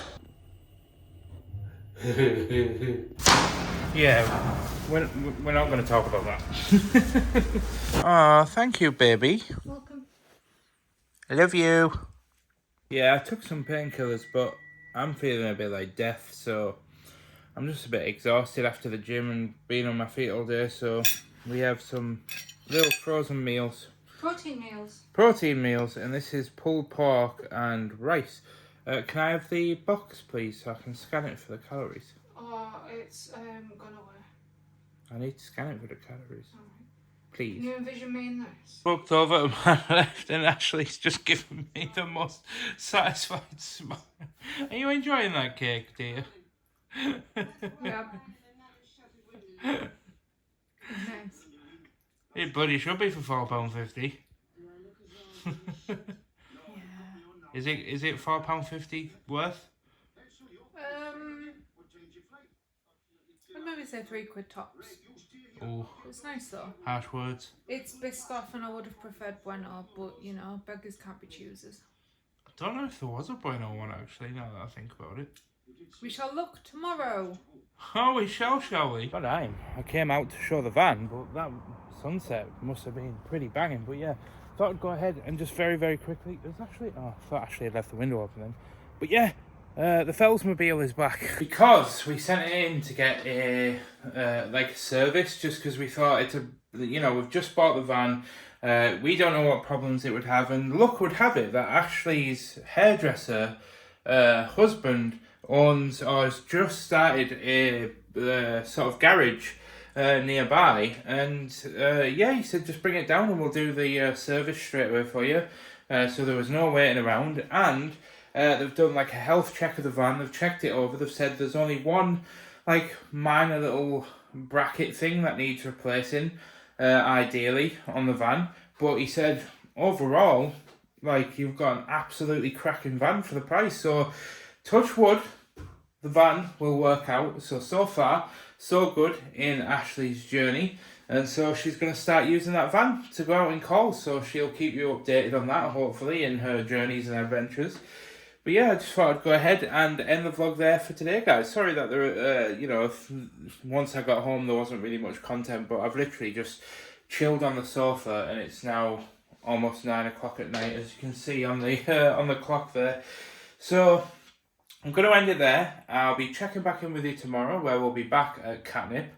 Yeah, we're not going to talk about that. Aw, thank you, baby. Welcome. I love you. Yeah, I took some painkillers, but I'm feeling a bit like death, so I'm just a bit exhausted after the gym and being on my feet all day, so we have some little frozen meals. Protein meals. Protein meals, and this is pulled pork and rice. Can I have the box, please, so I can scan it for the calories? Oh, it's gone away. I need to scan it for the calories. Alright. Please. Can you envision me in this? Looked over to my left, and Ashley's just giving me the most satisfied smile. Are you enjoying that cake, dear? Yeah. Nice. It bloody should be for £4.50. Yeah. Is it £4.50 worth? I'd maybe say £3 tops. Oh, It's nice though. harsh words. It's Biscoff, and I would have preferred Bueno, but you know, beggars can't be choosers. I don't know if there was a Bueno one actually, now that I think about it. We shall look tomorrow. Oh, we shall we? But I came out to show the van, but that sunset must have been pretty banging. But yeah, thought I'd go ahead and just very, very quickly. There's actually, I thought Ashley had left the window open then. But yeah, The Fellsmobile is back because we sent it in to get a like a service, just because we thought it's we've just bought the van. We don't know what problems it would have, and luck would have it that Ashley's hairdresser husband owns or has just started a sort of garage nearby, and he said just bring it down and we'll do the service straight away for you. So there was no waiting around, and they've done like a health check of the van. They've checked it over. They've said there's only one like minor little bracket thing that needs replacing, ideally on the van. But he said overall, like, you've got an absolutely cracking van for the price. So touch wood, the van will work out. So far, so good in Ashley's journey. And so she's going to start using that van to go out and call. So she'll keep you updated on that, hopefully, in her journeys and adventures. But yeah, I just thought I'd go ahead and end the vlog there for today, guys. Sorry that there, once I got home there wasn't really much content, but I've literally just chilled on the sofa, and it's now almost 9 o'clock at night, as you can see on the clock there. So I'm going to end it there. I'll be checking back in with you tomorrow, where we'll be back at Katnipp,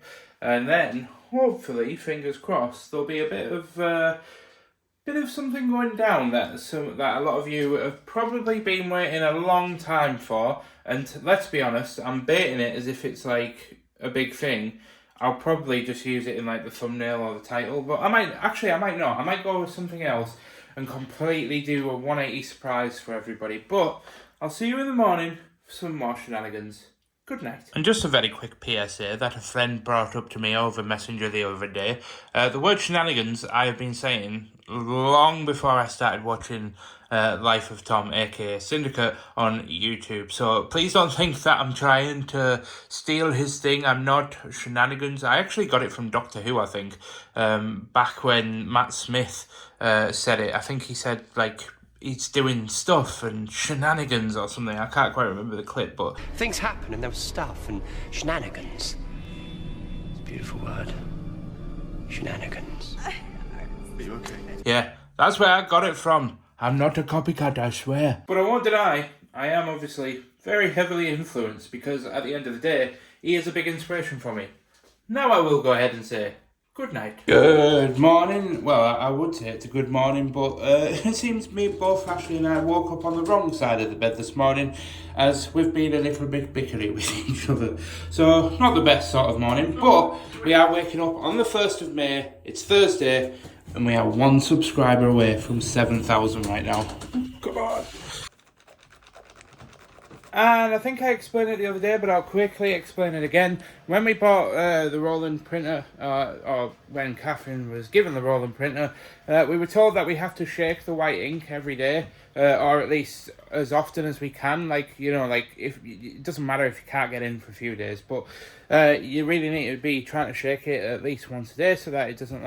and then hopefully, fingers crossed, there'll be a bit of something going down that a lot of you have probably been waiting a long time for. And let's be honest, I'm baiting it as if it's like a big thing. I'll probably just use it in like the thumbnail or the title, but I might not. I might go with something else and completely do a 180 surprise for everybody. But I'll see you in the morning for some more shenanigans. Good night. And just a very quick PSA that a friend brought up to me over Messenger the other day. The word shenanigans I have been saying long before I started watching Life of Tom, aka Syndicate, on YouTube. So please don't think that I'm trying to steal his thing. I'm not. Shenanigans, I actually got it from Doctor Who, I think. Back when Matt Smith said it. I think he said, like, he's doing stuff and shenanigans or something. I can't quite remember the clip, but things happen and there was stuff and shenanigans. It's a beautiful word. Shenanigans. Are you okay? Yeah, that's where I got it from. I'm not a copycat, I swear. But I won't deny, I am obviously very heavily influenced, because at the end of the day, he is a big inspiration for me. Now I will go ahead and say good night. Good morning. Well, I would say it's a good morning, but it seems me, both Ashley and I woke up on the wrong side of the bed this morning, as we've been a little bit bickery with each other. So, not the best sort of morning, but we are waking up on the 1st of May. It's Thursday, and we are 1 subscriber away from 7,000 right now. Come on. And I think I explained it the other day, but I'll quickly explain it again. When we bought the rolling printer, or when Catherine was given the rolling printer, we were told that we have to shake the white ink every day, or at least as often as we can. Like, if it doesn't matter if you can't get in for a few days, but you really need to be trying to shake it at least once a day, so that it doesn't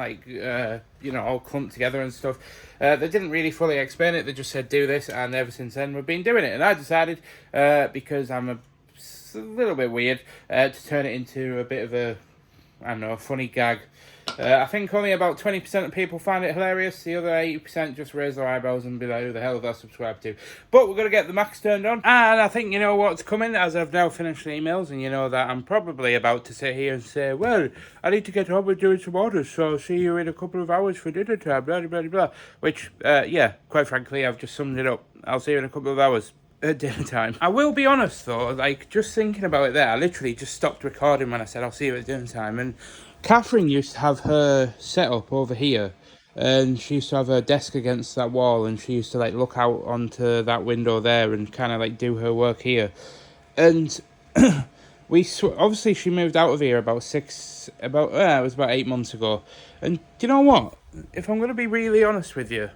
all clump together and stuff. They didn't really fully explain it. They just said do this, and ever since then we've been doing it. And I decided, because I'm a little bit weird, to turn it into a bit of a funny gag. I think only about 20% of people find it hilarious. The other 80% just raise their eyebrows and be like, who the hell have I subscribed to? But we're going to get the Macs turned on. And I think you know what's coming, as I've now finished the emails, and you know that I'm probably about to sit here and say, well, I need to get on with doing some orders, so I'll see you in a couple of hours for dinner time, blah, blah, blah, blah. Which, quite frankly, I've just summed it up. I'll see you in a couple of hours. At dinner time. I will be honest though, like, just thinking about it there, I literally just stopped recording when I said I'll see you at dinner time. And Catherine used to have her set up over here, and she used to have her desk against that wall, and she used to like look out onto that window there and kind of like do her work here. And obviously she moved out of here it was about 8 months ago. And do you know what? If I'm going to be really honest with you,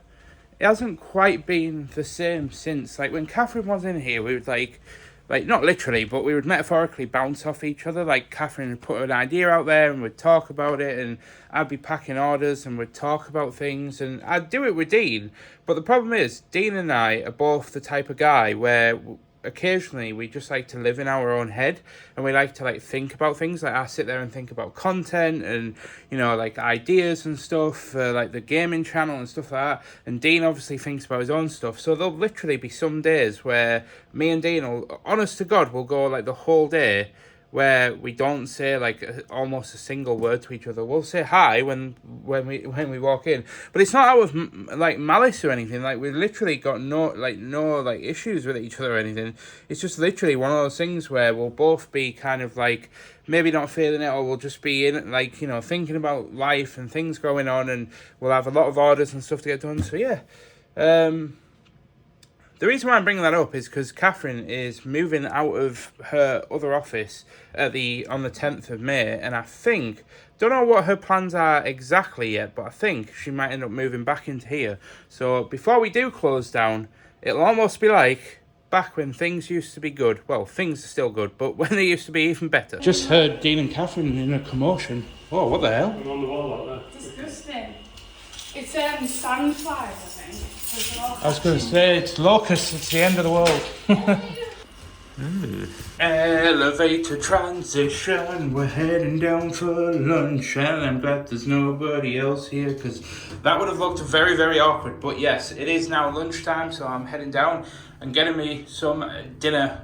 it hasn't quite been the same since. Like, when Catherine was in here, we would like not literally, but we would metaphorically bounce off each other. Like, Catherine would put an idea out there and we'd talk about it, and I'd be packing orders and we'd talk about things, and I'd do it with Dean. But the problem is, Dean and I are both the type of guy where occasionally we just like to live in our own head, and we like to like think about things. Like I sit there and think about content and, you know, like ideas and stuff for like the gaming channel and stuff like that. And Dean obviously thinks about his own stuff. So there'll literally be some days where me and Dean will, honest to God, will go like the whole day where we don't say like almost a single word to each other. We'll say hi when we walk in, but it's not out of like malice or anything. Like we literally got no issues with each other or anything. It's just literally one of those things where we'll both be kind of like maybe not feeling it, or we'll just be in like, you know, thinking about life and things going on, and we'll have a lot of orders and stuff to get done. So yeah. The reason why I'm bringing that up is because Catherine is moving out of her other office on the 10th of May, and I think, don't know what her plans are exactly yet, but I think she might end up moving back into here. So before we do close down, it'll almost be like back when things used to be good. Well, things are still good, but when they used to be even better. Just heard Dean and Catherine in a commotion. Oh, what the hell? On the wall out there. Disgusting. It's sandflies, I think. I was going to say, it's locusts, it's the end of the world. Elevator transition, we're heading down for lunch, and I'm glad there's nobody else here, because that would have looked very, very awkward. But yes, it is now lunchtime, so I'm heading down and getting me some dinner,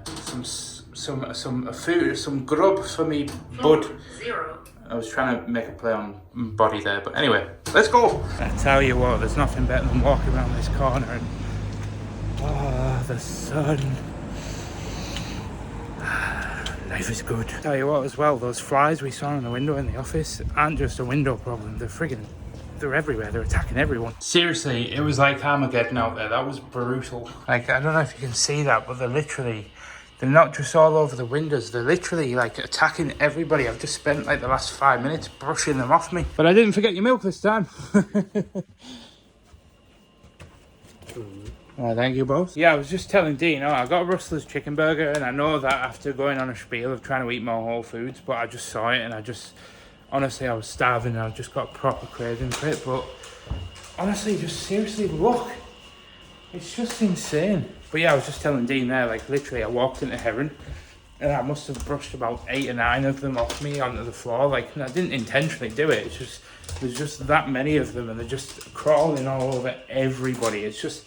some food, some grub for me bud. I was trying to make a play on body there, but anyway, let's go. I tell you what, there's nothing better than walking around this corner and the sun. Life is good. Tell you what as well, those flies we saw in the window in the office aren't just a window problem. They're everywhere. They're attacking everyone. Seriously, it was like Armageddon out there. That was brutal. Like, I don't know if you can see that, but they're not just all over the windows, they're literally like attacking everybody. I've just spent like the last 5 minutes brushing them off me. But I didn't forget your milk this time. Thank you both. Yeah, I was just telling Dean, I got a Rustler's chicken burger, and I know that after going on a spiel of trying to eat more whole foods, but I just saw it and honestly, I was starving and I just got proper craving for it. But honestly, just seriously look. It's just insane. But yeah, I was just telling Dean there, like literally I walked into Heron and I must have brushed about 8 or 9 of them off me onto the floor. Like, and I didn't intentionally do it. It's just, there's just that many of them and they're just crawling all over everybody. It's just,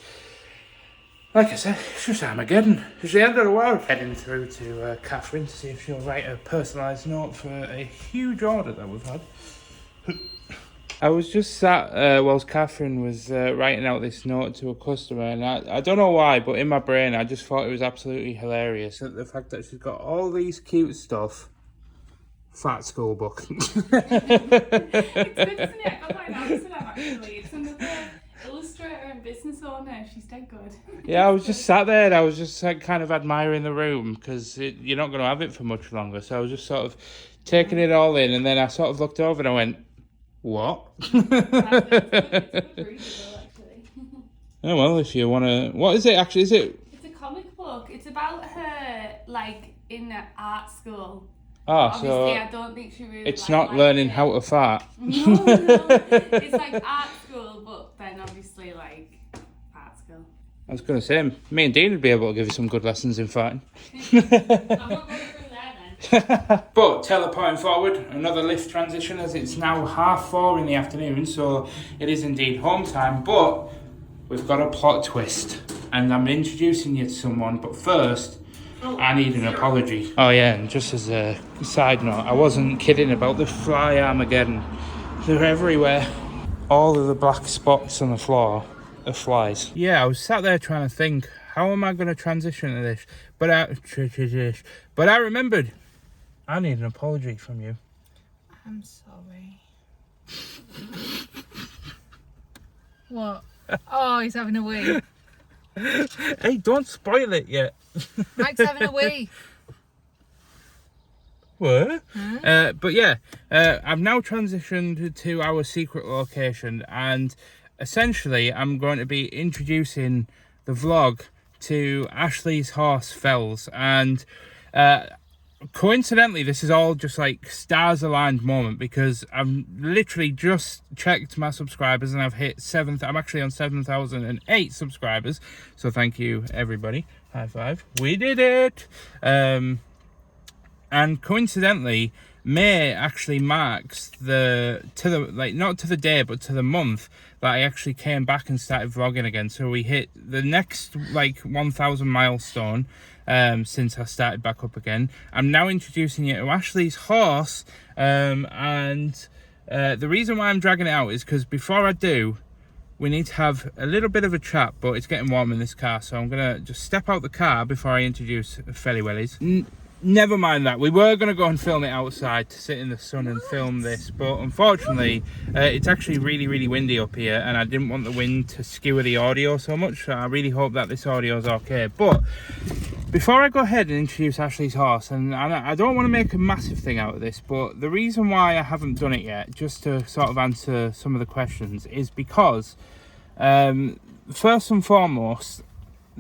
like I said, it's just Armageddon. It's the end of the world. Heading through to Catherine to see if she'll write a personalised note for a huge order that we've had. I was just sat whilst Catherine was writing out this note to a customer, and I don't know why, but in my brain I just thought it was absolutely hilarious at the fact that she's got all these cute stuff. Fat school book. It's good, isn't it? I got mine out to them actually. It's another illustrator and business owner. She's dead good. Yeah, I was just sat there and I was just like kind of admiring the room because you're not going to have it for much longer. So I was just sort of taking it all in, and then I sort of looked over and I went, what? Oh well, if you want to, what is it actually? It's a comic book. It's about her like in art school. Oh, obviously, so I don't think she really. It's not learning how to fart. No, it's like art school, but then obviously like art school. I was going to say, me and Dean would be able to give you some good lessons in farting. I'm not going through there then. But teleporting forward, another lift transition as it's now 4:30 in the afternoon, so it is indeed home time. But we've got a plot twist, and I'm introducing you to someone. But first, I need an apology. Oh yeah, and just as a side note, I wasn't kidding about the fly Armageddon. They're everywhere. All of the black spots on the floor are flies. Yeah, I was sat there trying to think, how am I going to transition to this? But I remembered, I need an apology from you. I'm sorry. What? Oh, he's having a wee. Hey, don't spoil it yet. Mike's having a wee. What? Huh? But yeah, I've now transitioned to our secret location, and essentially I'm going to be introducing the vlog to Ashley's horse Fells, and coincidentally, this is all just like stars aligned moment, because I've literally just checked my subscribers and I've hit I'm actually on 7,008 subscribers. So thank you, everybody. High five. We did it. And coincidentally, May actually marks not to the day, but to the month that I actually came back and started vlogging again. So we hit the next like 1,000 milestone since I started back up again. I'm now introducing you to Ashley's horse, and the reason why I'm dragging it out is because before I do, we need to have a little bit of a chat, but it's getting warm in this car, so I'm gonna just step out the car before I introduce Felly Wellies. Never mind that. We were going to go and film it outside to sit in the sun and film this, but unfortunately it's actually really, really windy up here, and I didn't want the wind to skewer the audio so much, so I really hope that this audio is okay. But before I go ahead and introduce Ashley's horse, and I don't want to make a massive thing out of this, but the reason why I haven't done it yet, just to sort of answer some of the questions, is because first and foremost,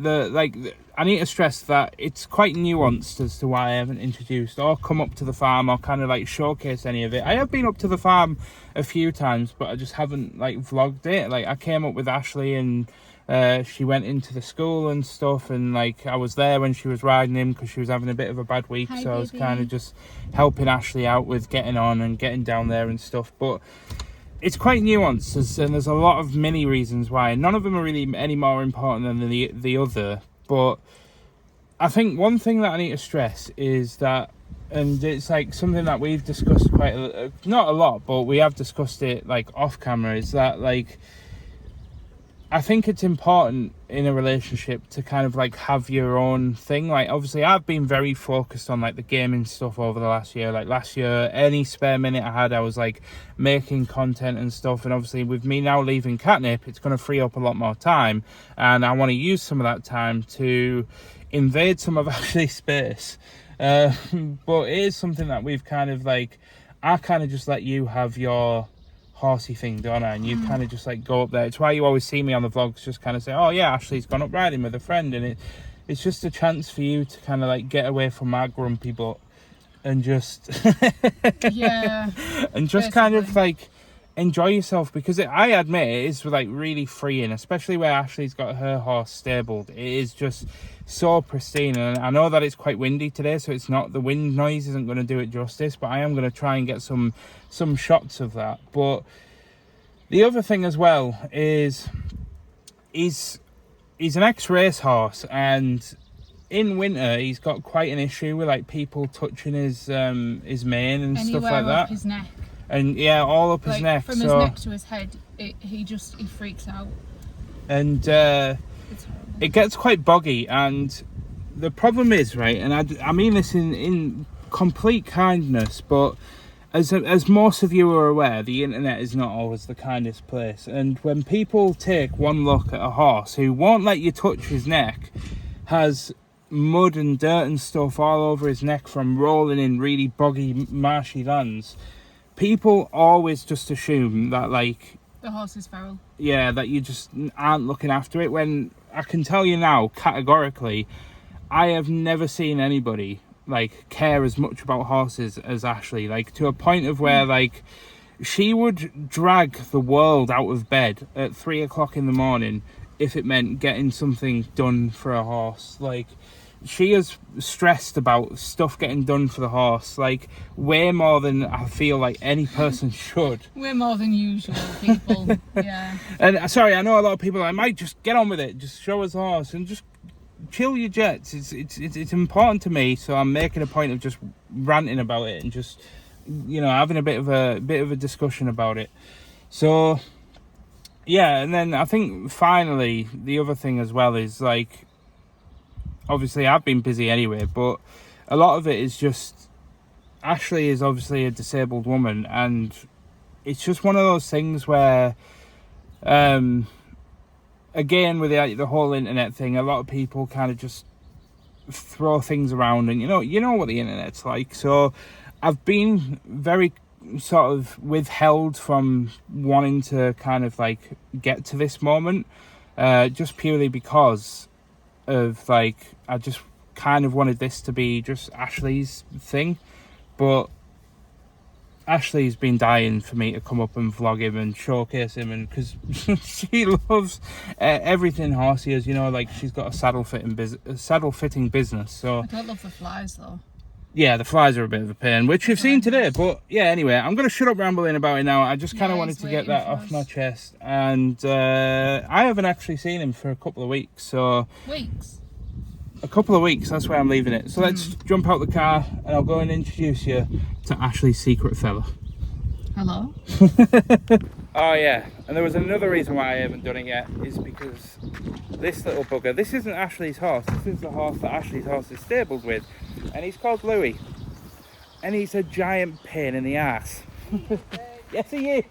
I need to stress that it's quite nuanced as to why I haven't introduced or come up to the farm or kind of like showcased any of it. I have been up to the farm a few times, but I just haven't like vlogged it. Like I came up with Ashley and she went into the school and stuff, and like I was there when she was riding him because she was having a bit of a bad week. Hi, so I was baby. kind of just helping Ashley out with getting on and getting down there and stuff. But it's quite nuanced, and there's a lot of mini reasons why. None of them are really any more important than the other. But I think one thing that I need to stress is that, and it's like something that we've discussed not a lot, but we have discussed it like off camera, is that like I think it's important in a relationship to kind of like have your own thing. Like obviously I've been very focused on like the gaming stuff over the last year. Like last year, any spare minute I had, I was like making content and stuff. And obviously with me now leaving Katnipp, it's going to free up a lot more time, and I want to use some of that time to invade some of Ashley's space. But it is something that we've kind of like, I kind of just let you have your horsey thing, don't I? And you kind of just like go up there. It's why you always see me on the vlogs just kind of say, oh yeah, Ashley's gone up riding with a friend, and it's just a chance for you to kind of like get away from my grumpy butt and just Yeah. and just kind of like enjoy yourself, because I admit it is like really freeing, especially where Ashley's got her horse stabled. It is just so pristine, and I know that it's quite windy today, so it's not, the wind noise isn't going to do it justice, but I am going to try and get some shots of that. But the other thing as well is he's an ex-race horse, and in winter he's got quite an issue with like people touching his mane and stuff like that. Up his neck. And yeah, all up his Like, neck. from his neck to his head, he freaks out. And It's horrible. it gets quite boggy, and the problem is, right, and I mean this in complete kindness, but as most of you are aware, the internet is not always the kindest place. And when people take one look at a horse who won't let you touch his neck, has mud and dirt and stuff all over his neck from rolling in really boggy, marshy lands, people always just assume that like The horse is feral. yeah, that you just aren't looking after it, when I can tell you now categorically, I have never seen anybody like care as much about horses as Ashley, like to a point of where like she would drag the world out of bed at 3 o'clock in the morning if it meant getting something done for a horse. Like she is stressed about stuff getting done for the horse, like way more than I feel like any person should. We're more than usual people. Yeah. And sorry, I know a lot of people are like, Mike, just get on with it, just show us the horse and just chill your jets. It's important to me, so I'm making a point of just ranting about it and just, you know, having a bit of a discussion about it. So yeah, and then I think finally the other thing as well is like, obviously I've been busy anyway, but a lot of it is just Ashley is obviously a disabled woman, and it's just one of those things where again with the whole internet thing, a lot of people kind of just throw things around, and you know what the internet's like. So I've been very sort of withheld from wanting to kind of like get to this moment, just purely because of like I just kind of wanted this to be just Ashley's thing, but Ashley's been dying for me to come up and vlog him and showcase him, and because she loves everything horsey is, you know, like she's got a saddle fitting business. So I don't love the flies though. yeah, the flies are a bit of a pain, which you've seen today. But yeah, anyway, I'm going to shut up rambling about it now. I just kind of wanted to get that off my chest. And I haven't actually seen him for a couple of weeks. So a couple of weeks, that's where I'm leaving it. So let's jump out the car and I'll go and introduce you to Ashley's secret fella. Hello. Oh yeah, and there was another reason why I haven't done it yet, is because this little bugger, this isn't Ashley's horse, this is the horse that Ashley's horse is stabled with, and he's called Louis, and he's a giant pain in the ass. Yes, he is.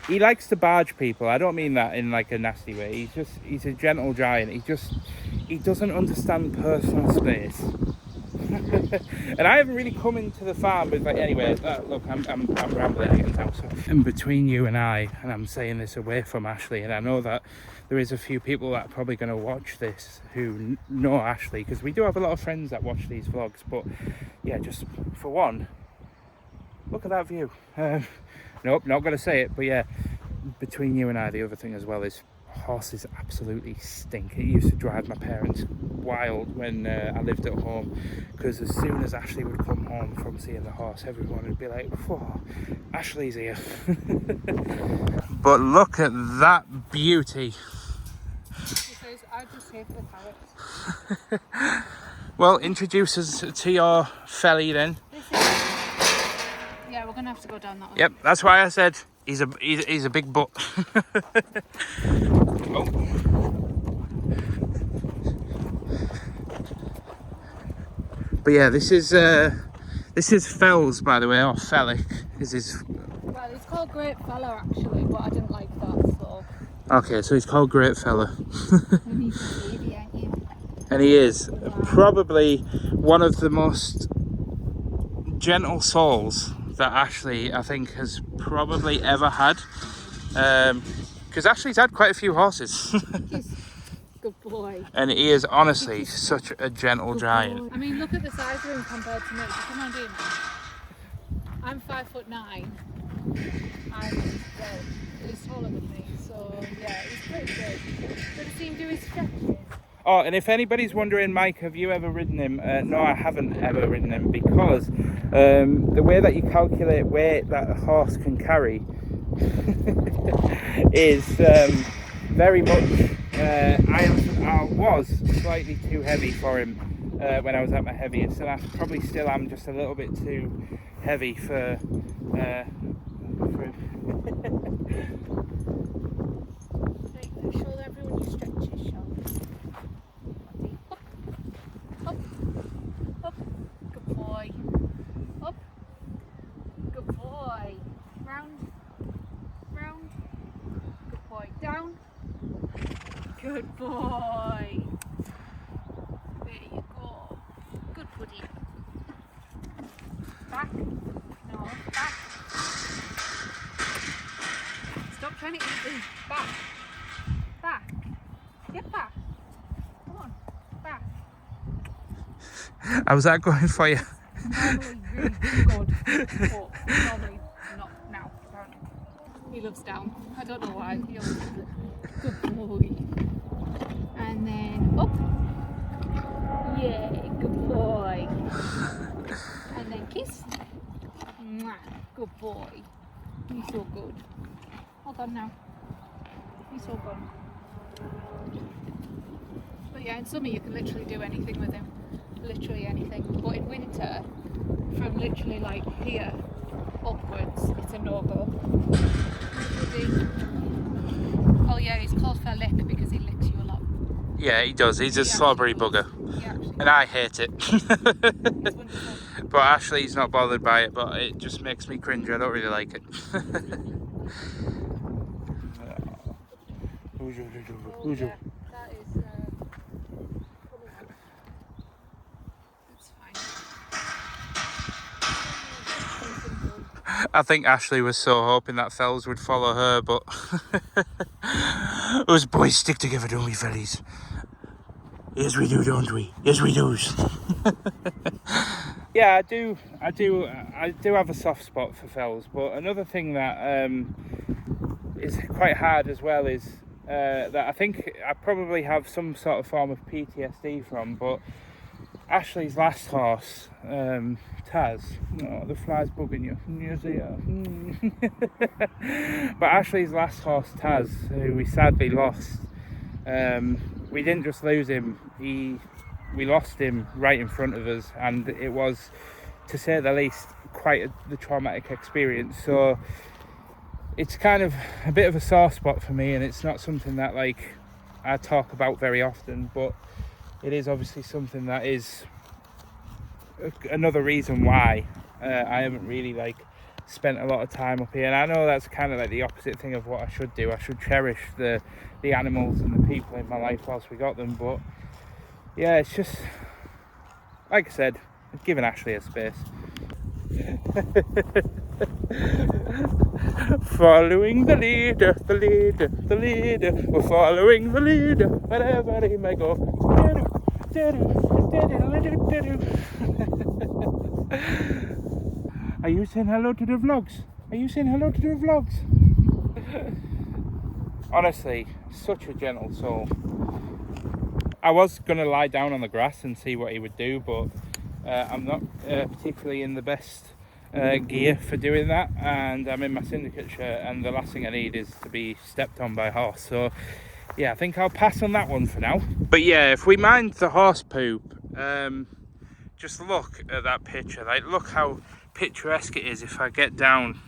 He likes to barge people. I don't mean that in like a nasty way. He's a gentle giant. He doesn't understand personal space. And I haven't really come into the farm with, like, anyway, look, I'm rambling again now. So in between you and I'm saying this away from Ashley, and I know that there is a few people that are probably going to watch this who know Ashley, because we do have a lot of friends that watch these vlogs. But yeah, just for one, look at that view. Nope, not going to say it, but yeah, between you and I, the other thing as well is horses absolutely stink. It used to drive my parents wild when I lived at home, because as soon as Ashley would come home from seeing the horse, everyone would be like, whoa, Ashley's here. But look at that beauty. She says, I just hate the carrots. Well, introduce us to your felly then. Yeah, we're gonna have to go down that one. Yep, that's why I said he's a big butt. Oh. But yeah, this is Fells, by the way, or Fellick is his. Well, it's called Great Fella actually, but I didn't like that, so. Okay, so he's called Great Fella. And he's a baby, aren't you? And he is probably one of the most gentle souls that Ashley, I think, has probably ever had. Because Ashley's had quite a few horses. Good boy. And he is honestly such a gentle giant. I mean, look at the size of him compared to me. Come on, dear. I'm 5'9", and he's taller than me, so yeah, he's pretty good. But I see him do his stretches. Oh, and if anybody's wondering, Mike, have you ever ridden him? No, I haven't ever ridden him, because the way that you calculate weight that a horse can carry is very much. I was slightly too heavy for him when I was at my heaviest, and I probably still am just a little bit too heavy for him. Show everyone your stretches, Sean. Up, up, good boy. Up, good boy. Round, round, good boy. Down, good boy. There you go. Good buddy. Back, no, back. Stop trying to eat this. Back. Back. Get back. Come on. Back. How's that going for you? Normally really good, but normally not now, apparently. He loves down. I don't know why. He always does it. Good boy. And then up. Yeah, good boy. And then kiss. Mwah. Good boy. He's so good. Hold on now. He's so good. But yeah, in summer you can literally do anything with him. Literally anything. But in winter, from literally like here upwards, it's a no-go. Oh yeah, he's called Fellick because he licks you a lot. Yeah, he does. He's a slobbery bugger. And I hate it. But Ashley's not bothered by it, but it just makes me cringe. I don't really like it. Yeah, that is it's fine. I think Ashley was so hoping that Fells would follow her, but us boys stick together, don't we, fellies? Yes, we do, don't we? Yes, we do. Yeah, I do have a soft spot for fells, but another thing that is quite hard as well is that I think I probably have some sort of form of PTSD from, but Ashley's last horse, Taz. Oh, the fly's bugging you. But Ashley's last horse, Taz, who we sadly lost, we didn't just lose him, we lost him right in front of us, and it was, to say the least, quite the traumatic experience. So it's kind of a bit of a sore spot for me, and it's not something that like I talk about very often, but it is obviously something that is another reason why I haven't really like spent a lot of time up here. And I know that's kind of like the opposite thing of what I should do. I should cherish the animals and the people in my life whilst we got them, but yeah, it's just like I said, giving Ashley a space. Following the leader, we're following the leader, wherever he may go. Are you saying hello to the vlogs? Are you saying hello to the vlogs? Honestly, such a gentle soul. I was going to lie down on the grass and see what he would do, but I'm not particularly in the best gear for doing that, and I'm in my syndicate shirt, and the last thing I need is to be stepped on by a horse. So yeah, I think I'll pass on that one for now. But yeah, if we mind the horse poop, just look at that picture. Like, look how picturesque it is if I get down.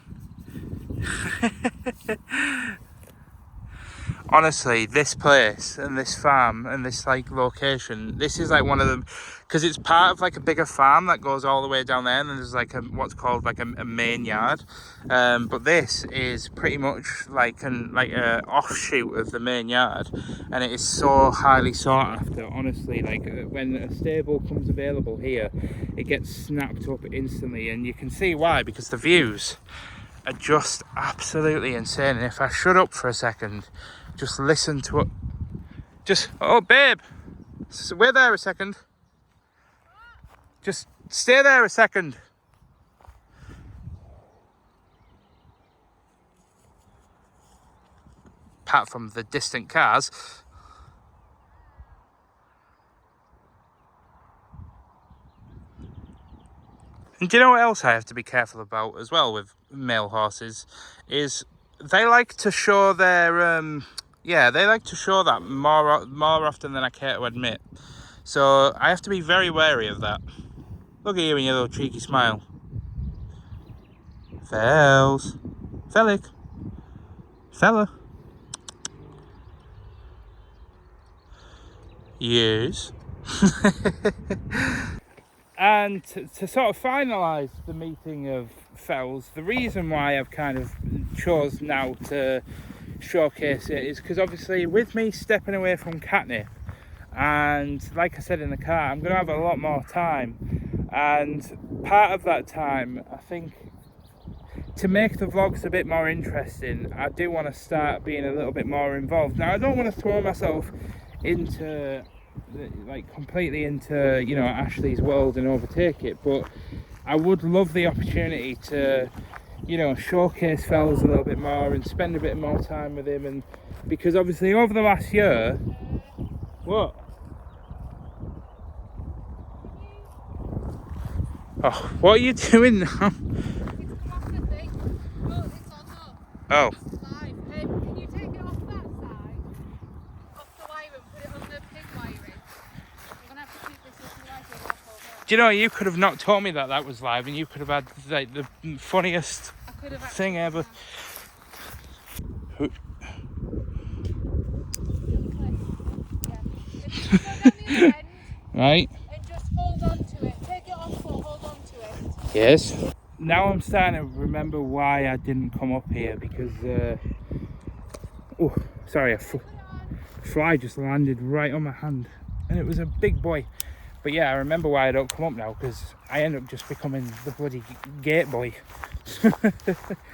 Honestly, this place and this farm and this like location, this is like one of them, because it's part of like a bigger farm that goes all the way down there, and there's like what's called like a main yard, but this is pretty much like an offshoot of the main yard, and it is so highly sought after. Honestly, like when a stable comes available here, it gets snapped up instantly, and you can see why, because the views are just absolutely insane. And if I shut up for a second, just listen to it. Oh babe, so wait there a second. Just stay there a second. Apart from the distant cars. And do you know what else I have to be careful about as well with male horses? Is they like to show their they like to show that more often than I care to admit. So I have to be very wary of that. Look at you and your little cheeky smile. Fells. Fellick. Fella. Yes. And to sort of finalise the meeting of Fells, the reason why I've kind of chose now to showcase it is because obviously with me stepping away from Katnipp, and like I said in the car, I'm going to have a lot more time, and part of that time, I think, to make the vlogs a bit more interesting, I do want to start being a little bit more involved. Now, I don't want to throw myself into completely into, you know, Ashley's world and overtake it, but I would love the opportunity to, you know, showcase Fells a little bit more and spend a bit more time with him. And because obviously over the last year, what? Oh, what are you doing now? It's come off the thing. Look, it's on up. Oh. It's live. Can you take it off that side? Off the wire and put it on the pig wiring? I'm going to have to keep this little wire off over. Do you know, you could have not told me that that was live, and you could have had like the funniest thing ever. Right. And just hold on to it. Take it off, but hold on to it. Yes. Now I'm starting to remember why I didn't come up here, because oh, sorry, a fly just landed right on my hand, and it was a big boy. But yeah, I remember why I don't come up now, because I end up just becoming the bloody gate boy.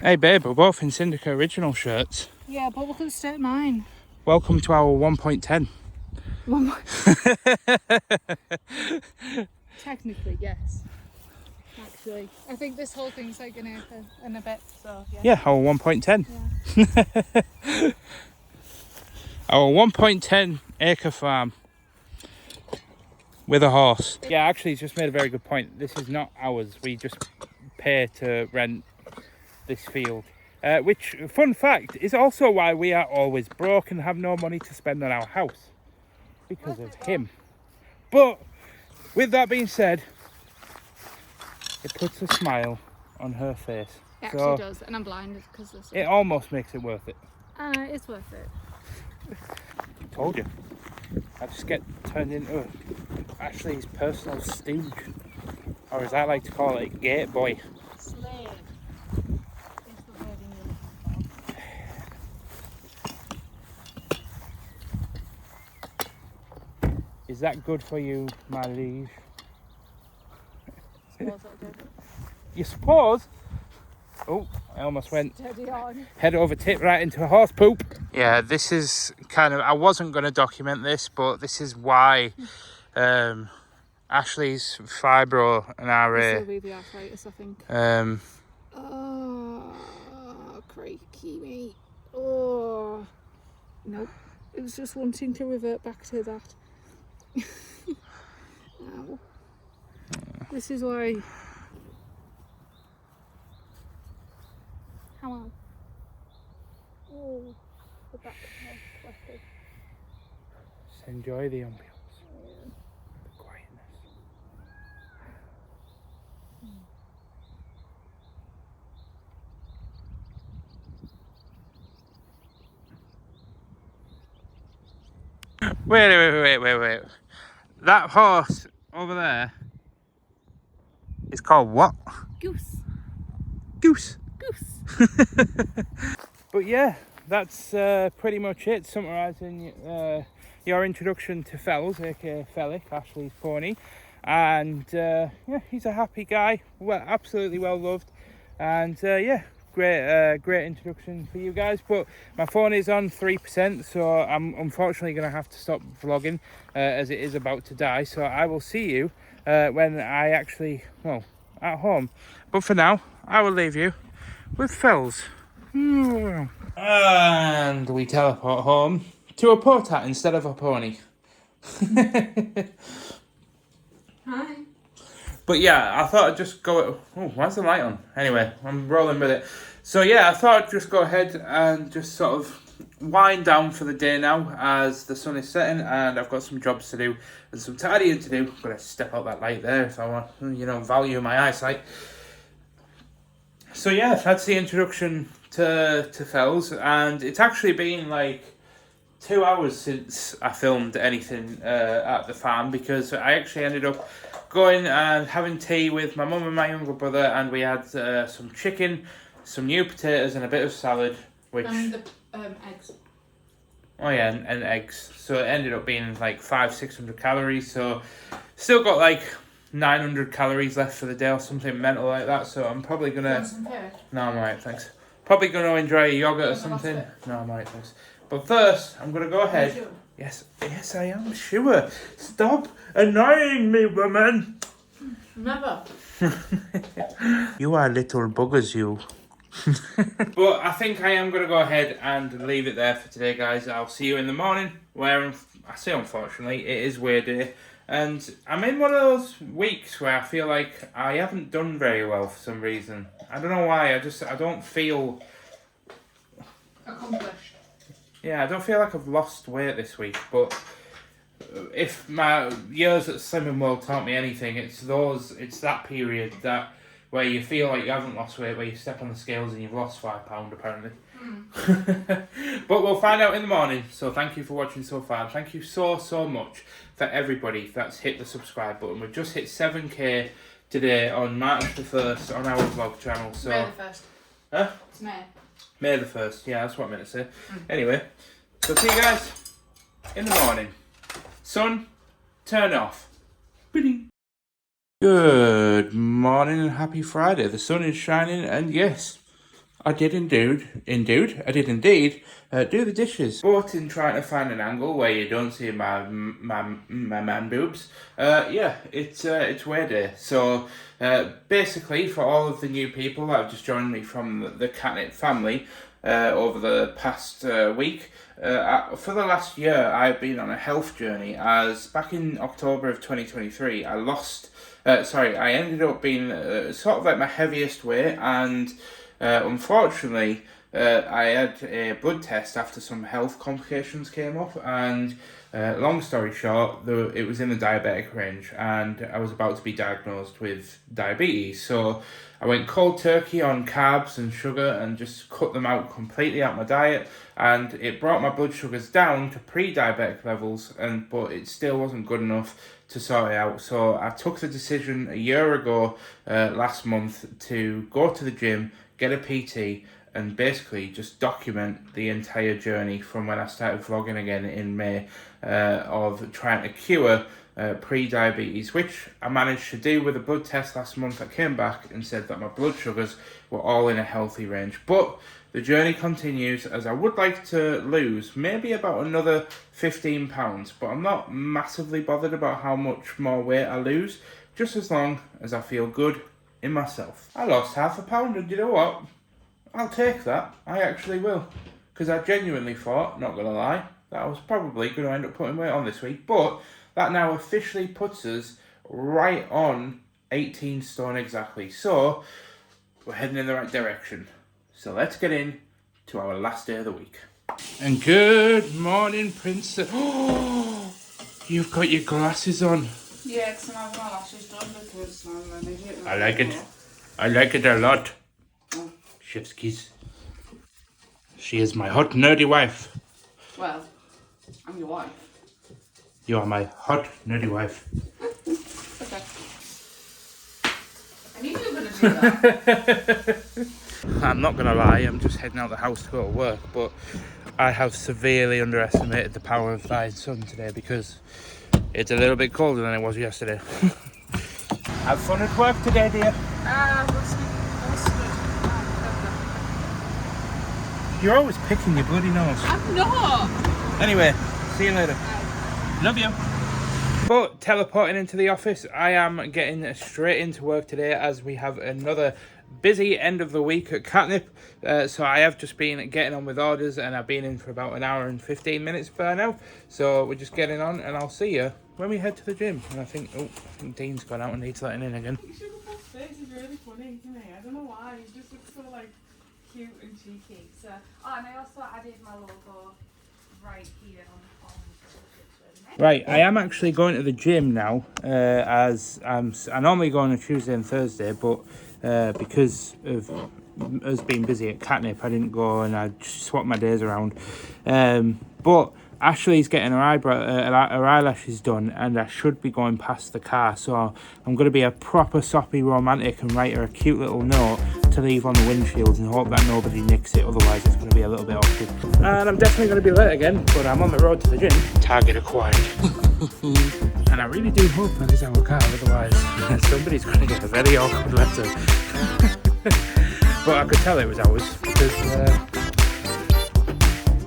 Hey babe, we're both in Syndicate original shirts. Yeah, but look at the state of mine. Welcome to our 1.10. Technically, yes. Actually, I think this whole thing's like an acre and a bit, so yeah. Yeah, our 1.10. Yeah. Our 1.10 acre farm with a horse. Yeah, actually, he's just made a very good point. This is not ours. We just pay to rent this field. Which, fun fact, is also why we are always broke and have no money to spend on our house. Because of him. But, with that being said, it puts a smile on her face. It actually does, and I'm blinded because of this. It almost makes it worth it. It's worth it. Told you. I just get turned into Ashley's personal stooge. Or as I like to call it, gate boy. Slave is the wording you're looking for. Is that good for you, my liege? Suppose it'll do. You suppose? Oh, I almost went Steady on. head over tip right into a horse poop. Yeah, this is kind of, I wasn't going to document this, but this is why Ashley's fibro and This will RA. be the arthritis, I think. Oh, crikey me. Oh. Nope. It was just wanting to revert back to that. Ow. This is why. How on? Oh, the back of my Just enjoy the ambience, the quietness. Wait. That horse over there is called what? Goose. Goose. Goose. But yeah, that's pretty much it, summarising your introduction to Fells, aka Fellick, Ashley's pony. And yeah, he's a happy guy, well, absolutely well loved. And yeah, great introduction for you guys. But my phone is on 3%, so I'm unfortunately going to have to stop vlogging as it is about to die. So I will see you when I actually, well, at home. But for now, I will leave you with Fells. And we teleport home to a potat instead of a pony. Hi. But yeah, I thought I'd just go... Oh, why's the light on? Anyway, I'm rolling with it. So yeah, I thought I'd just go ahead and just sort of wind down for the day now as the sun is setting and I've got some jobs to do and some tidying to do. I'm going to step out that light there if I want, value my eyesight. So yeah, that's the introduction to Fells, and it's actually been like 2 hours since I filmed anything at the farm because I actually ended up going and having tea with my mum and my younger brother, and we had some chicken, some new potatoes and a bit of salad, which... And the eggs. Oh yeah, and eggs. So it ended up being like 500-600 calories, so still got like 900 calories left for the day or something mental like that, so I'm probably gonna... No, I'm alright, thanks. Probably gonna enjoy a yogurt or something. No, I'm alright, thanks. But first, I'm gonna go ahead. Sure? Yes, I am sure. Stop annoying me, woman. Never. You are little buggers, you. But I think I am gonna go ahead and leave it there for today, guys. I'll see you in the morning. Where I say, unfortunately, it is weird day. And I'm in one of those weeks where I feel like I haven't done very well for some reason. I don't know why, I don't feel... Accomplished. Yeah, I don't feel like I've lost weight this week, but if my years at Slimming World taught me anything, it's that period where you feel like you haven't lost weight, where you step on the scales and you've lost 5 pounds apparently. But we'll find out in the morning. So thank you for watching so far. Thank you so much for everybody that's hit the subscribe button. We've just hit 7k today on March the 1st on our vlog channel. So May the 1st. Huh? It's May. May the 1st. Yeah, that's what I meant to say. Anyway, so see you guys in the morning. Sun, turn off. Bing. Good morning and happy Friday. The sun is shining and yes, I did indeed do the dishes. But in trying to find an angle where you don't see my man boobs, yeah, it's weird day. So basically, for all of the new people that have just joined me from the Katnipp family over the past week, for the last year, I've been on a health journey. As back in October of 2023, I ended up being sort of like my heaviest weight, and unfortunately, I had a blood test after some health complications came up, and long story short, it was in the diabetic range, and I was about to be diagnosed with diabetes. So I went cold turkey on carbs and sugar and just cut them out completely out my diet, and it brought my blood sugars down to pre-diabetic levels, but it still wasn't good enough to sort it out. So I took the decision a year ago, last month, to go to the gym, get a PT, and basically just document the entire journey from when I started vlogging again in May, of trying to cure pre-diabetes, which I managed to do with a blood test last month. I came back and said that my blood sugars were all in a healthy range. But the journey continues, as I would like to lose maybe about another 15 pounds, but I'm not massively bothered about how much more weight I lose, just as long as I feel good in myself. I lost half a pound, and you know what? I'll take that. I actually will. Because I genuinely thought, not going to lie, that I was probably going to end up putting weight on this week. But that now officially puts us right on 18 stone exactly. So we're heading in the right direction. So let's get in to our last day of the week. And good morning, Princess. Oh, you've got your glasses on. Yeah, because I'm having my lashes done because I'm an idiot. I like it. I like it a lot. Chef's kiss. She is my hot, nerdy wife. Well, I'm your wife. You are my hot, nerdy wife. Okay. I knew you were going to do that. I'm not going to lie, I'm just heading out the house to go to work, but I have severely underestimated the power of thy sun today because it's a little bit colder than it was yesterday. Have fun at work today, dear. You're always picking your bloody nose. I'm not. Anyway, see you later. Love you. But teleporting into the office, I am getting straight into work today as we have another busy end of the week at Katnipp. So I have just been getting on with orders, and I've been in for about an hour and 15 minutes by now. So we're just getting on, and I'll see you when we head to the gym. And I think Dean's gone out and needs letting in again. Sugarpuff's face is really funny to me. I don't know why. He just looks so like cute and cheeky. So, and I also added my logo right here on the phone. Right, I am actually going to the gym now, as I normally go on a Tuesday and Thursday, but because of us being busy at Katnipp, I didn't go, and I just swapped my days around. But Ashley's getting her eyelashes done, and I should be going past the car, so I'm going to be a proper soppy romantic and write her a cute little note to leave on the windshield and hope that nobody nicks it, otherwise it's going to be a little bit awkward. And I'm definitely going to be late again, but I'm on the road to the gym. Target acquired. And I really do hope that is our car, otherwise somebody's going to get a very awkward letter. But I could tell it was ours because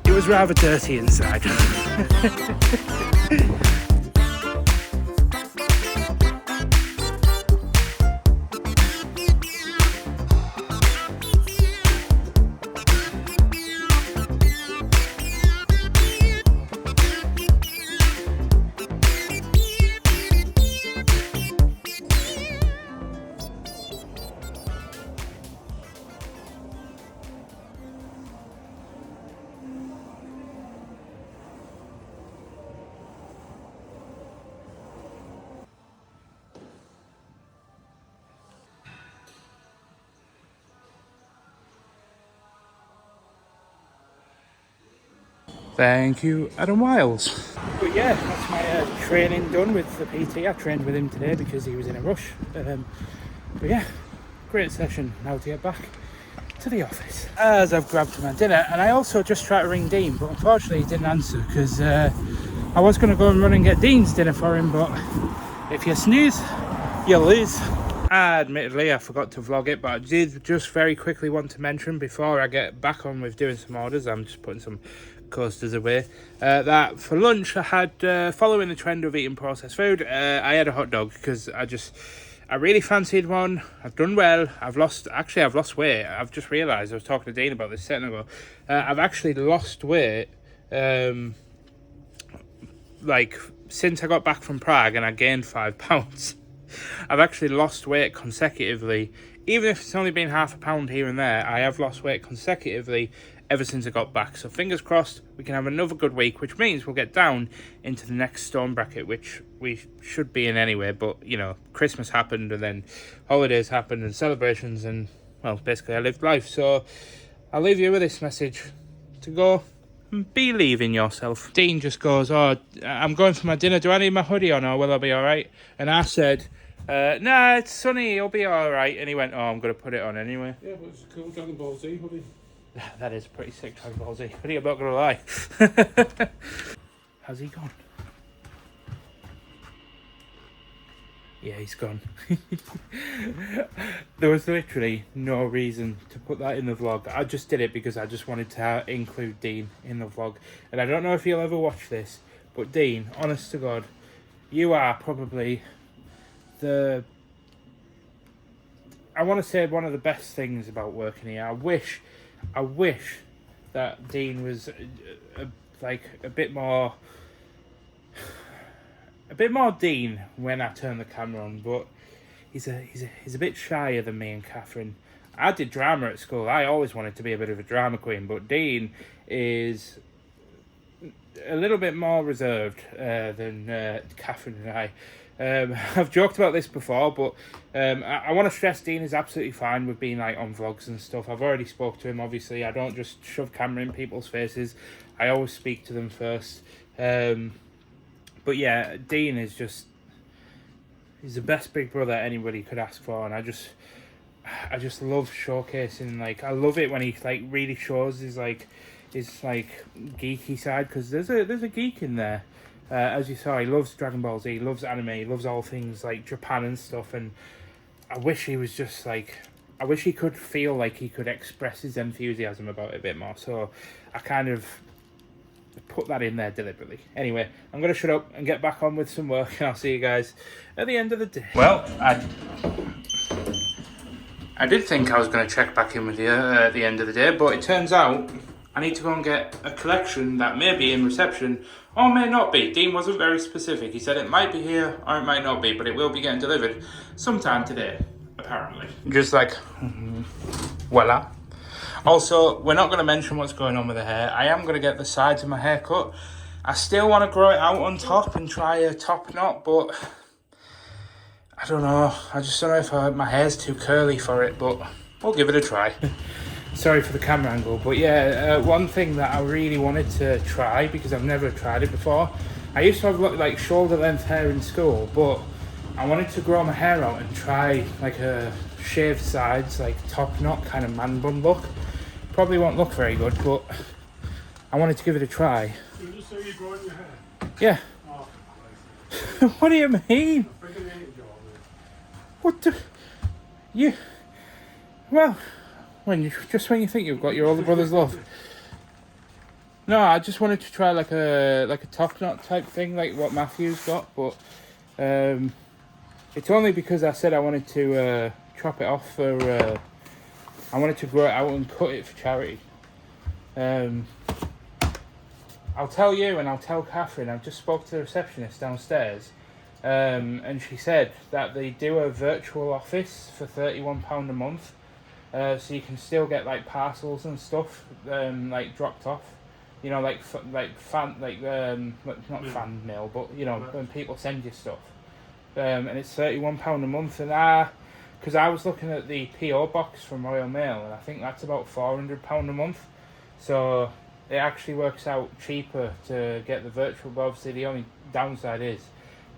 it was rather dirty inside. Thank you, Adam Wiles. But yeah, that's my training done with the PT. I trained with him today because he was in a rush. But yeah, great session. Now to get back to the office. As I've grabbed my dinner, and I also just tried to ring Dean, but unfortunately he didn't answer because I was going to go and run and get Dean's dinner for him, but if you snooze, you lose. Admittedly, I forgot to vlog it, but I did just very quickly want to mention before I get back on with doing some orders, I'm just putting some coasters away, that for lunch I had, following the trend of eating processed food, I had a hot dog because I really fancied one. I've done well. I've lost weight. I've just realised, I was talking to Dean about this a second ago. I've actually lost weight, like, since I got back from Prague, and I gained 5 pounds. I've actually lost weight consecutively. Even if it's only been half a pound here and there, I have lost weight consecutively ever since I got back. So fingers crossed we can have another good week, which means we'll get down into the next storm bracket, which we should be in anyway. But, you know, Christmas happened and then holidays happened and celebrations and, well, basically I lived life. So I'll leave you with this message to go and believe in yourself. Dean just goes, oh, I'm going for my dinner. Do I need my hoodie on or will I be all right? And I said, nah, it's sunny. You'll be all right. And he went, oh, I'm going to put it on anyway. Yeah, but it's a cool Dragon Ball Z hoodie. That is pretty sick, Dragon Ball Z. But I'm not going to lie. Has he gone? Yeah, he's gone. There was literally no reason to put that in the vlog. I just did it because I just wanted to include Dean in the vlog. And I don't know if he'll ever watch this, but Dean, honest to God, you are probably I want to say one of the best things about working here. I wish that Dean was a bit more Dean when I turn the camera on, but he's a bit shyer than me and Catherine. I did drama at school. I always wanted to be a bit of a drama queen, but Dean is a little bit more reserved than Catherine and I. I've joked about this before, but I want to stress Dean is absolutely fine with being like on vlogs and stuff. I've already spoke to him, obviously. I don't just shove camera in people's faces. I always speak to them first. But yeah, Dean is he's the best big brother anybody could ask for, and I just love showcasing, like, I love it when he like really shows his geeky side, because there's a geek in there. As you saw, he loves Dragon Ball Z, he loves anime, he loves all things like Japan and stuff, and I wish he was just like, I wish he could feel like he could express his enthusiasm about it a bit more, so I kind of put that in there deliberately. Anyway, I'm going to shut up and get back on with some work, and I'll see you guys at the end of the day. Well, I did think I was going to check back in with you at the end of the day, but it turns out I need to go and get a collection that may be in reception or may not be. Dean wasn't very specific. He said it might be here or it might not be, but it will be getting delivered sometime today, apparently. Just like, voila. Also, we're not going to mention what's going on with the hair. I am going to get the sides of my hair cut. I still want to grow it out on top and try a top knot, but I don't know. I just don't know if my hair's too curly for it, but we'll give it a try. Sorry for the camera angle, but yeah, one thing that I really wanted to try, because I've never tried it before, I used to have like shoulder length hair in school, but I wanted to grow my hair out and try like a shaved sides, like top knot kind of man bun look. Probably won't look very good, but I wanted to give it a try. You just say you're growing your hair? Yeah. Oh, What do you mean? What do you? Well, when you think you've got your older brother's love. No, I just wanted to try like a top knot type thing, like what Matthew's got, but it's only because I said I wanted to chop it off for. I wanted to grow it out and cut it for charity. I'll tell you and I'll tell Catherine, I've just spoke to the receptionist downstairs, and she said that they do a virtual office for £31 a month, so you can still get like parcels and stuff like dropped off, you know, like fan not fan mail, but you know, when people send you stuff, and it's £31 a month, and because I was looking at the PO box from Royal Mail, and I think that's about £400 a month. So it actually works out cheaper to get the virtual. But obviously, the only downside is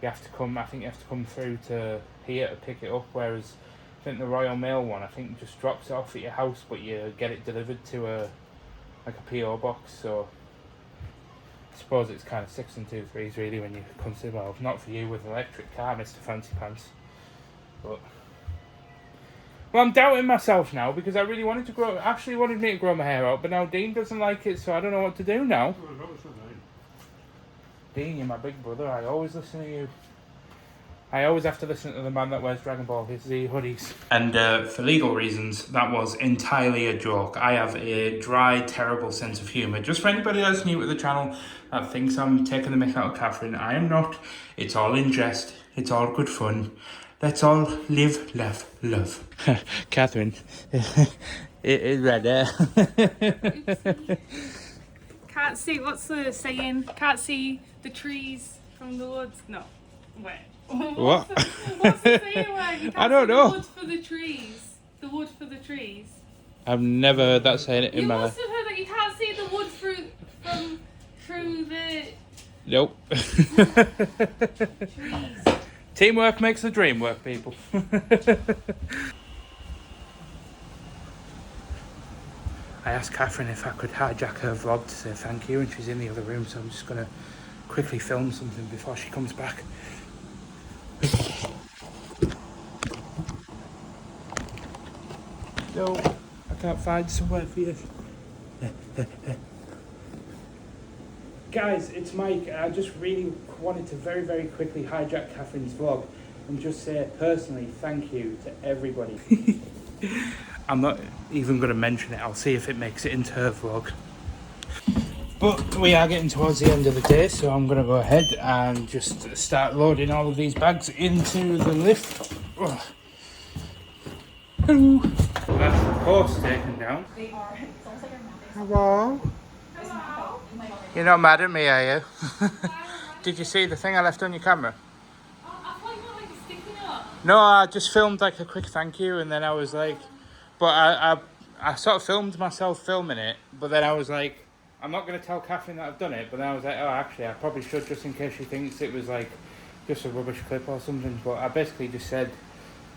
you have to come. I think you have to come through to here to pick it up. Whereas I think the Royal Mail one, I think just drops it off at your house, but you get it delivered to a PO box. So I suppose it's kind of 6 and 2 3s really when you consider. Well, not for you with an electric car, Mr. Fancy Pants, but. Well, I'm doubting myself now because I really wanted to grow. Actually, wanted me to grow my hair out, but now Dean doesn't like it, so I don't know what to do now. Dean, you're my big brother. I always listen to you. I always have to listen to the man that wears Dragon Ball Z hoodies. And for legal reasons, that was entirely a joke. I have a dry, terrible sense of humour. Just for anybody that's new to the channel that thinks I'm taking the mick out of Catherine, I am not. It's all in jest. It's all good fun. Let's all live, laugh, love. Catherine, it is right there. Can't see, what's the saying? Can't see the trees from the woods? No. Wait. What? What's the saying where you can't I don't see know. the wood for the trees? The wood for the trees. I've never heard that saying in You my must life. have heard that you can't see the wood through the Nope. trees. Teamwork makes the dream work, people. I asked Catherine if I could hijack her vlog to say thank you, and she's in the other room, so I'm just going to quickly film something before she comes back. No, I can't find somewhere for you. Guys, it's Mike. I just really wanted to very, very quickly hijack Catherine's vlog and just say personally thank you to everybody. I'm not even going to mention it. I'll see if it makes it into her vlog. But we are getting towards the end of the day, so I'm going to go ahead and just start loading all of these bags into the lift. Oh. Hello. That's the horse taken down. Hello. You're not mad at me, are you? Did you see the thing I left on your camera? I thought you were like a sticky note. No, I just filmed like a quick thank you, and then I was like, but I sort of filmed myself filming it, but then I was like, I'm not going to tell Catherine that I've done it, but then I was like, oh, actually, I probably should, just in case she thinks it was like just a rubbish clip or something. But I basically just said,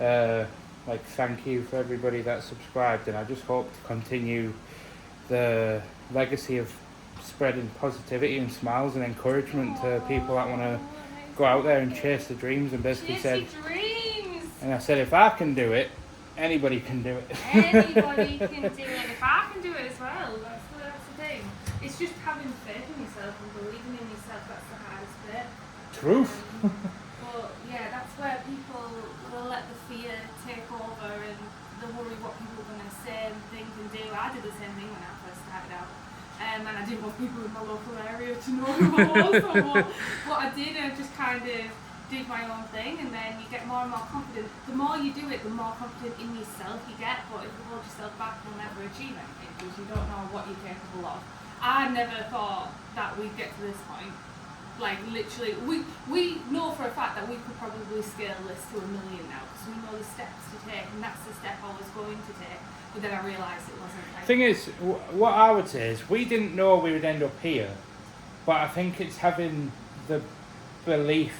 like, thank you for everybody that subscribed, and I just hope to continue the legacy of spreading positivity and smiles and encouragement to people that want to go out there and chase their dreams, and basically said, dreams. and I said, if I can do it, anybody can do it. Anybody can do it. If I can do it as well, that's the thing. It's just having faith in yourself and believing in yourself. That's the hardest bit. Truth. But yeah, that's where people will let the fear take over and the worry what people are going to say and think and do. I did the same thing when I first started out. And I didn't want people in my local area to know who I was or what I did. I just kind of did my own thing, and then you get more and more confident. The more you do it, the more confident in yourself you get. But if you hold yourself back, you'll never achieve anything because you don't know what you're capable of. I never thought that we'd get to this point. Like literally, we know for a fact that we could probably scale this to 1 million now because we know the steps to take, and that's the step I was going to take. But then I realised it wasn't. Like, Thing is, what I would say is we didn't know we would end up here, but I think it's having the belief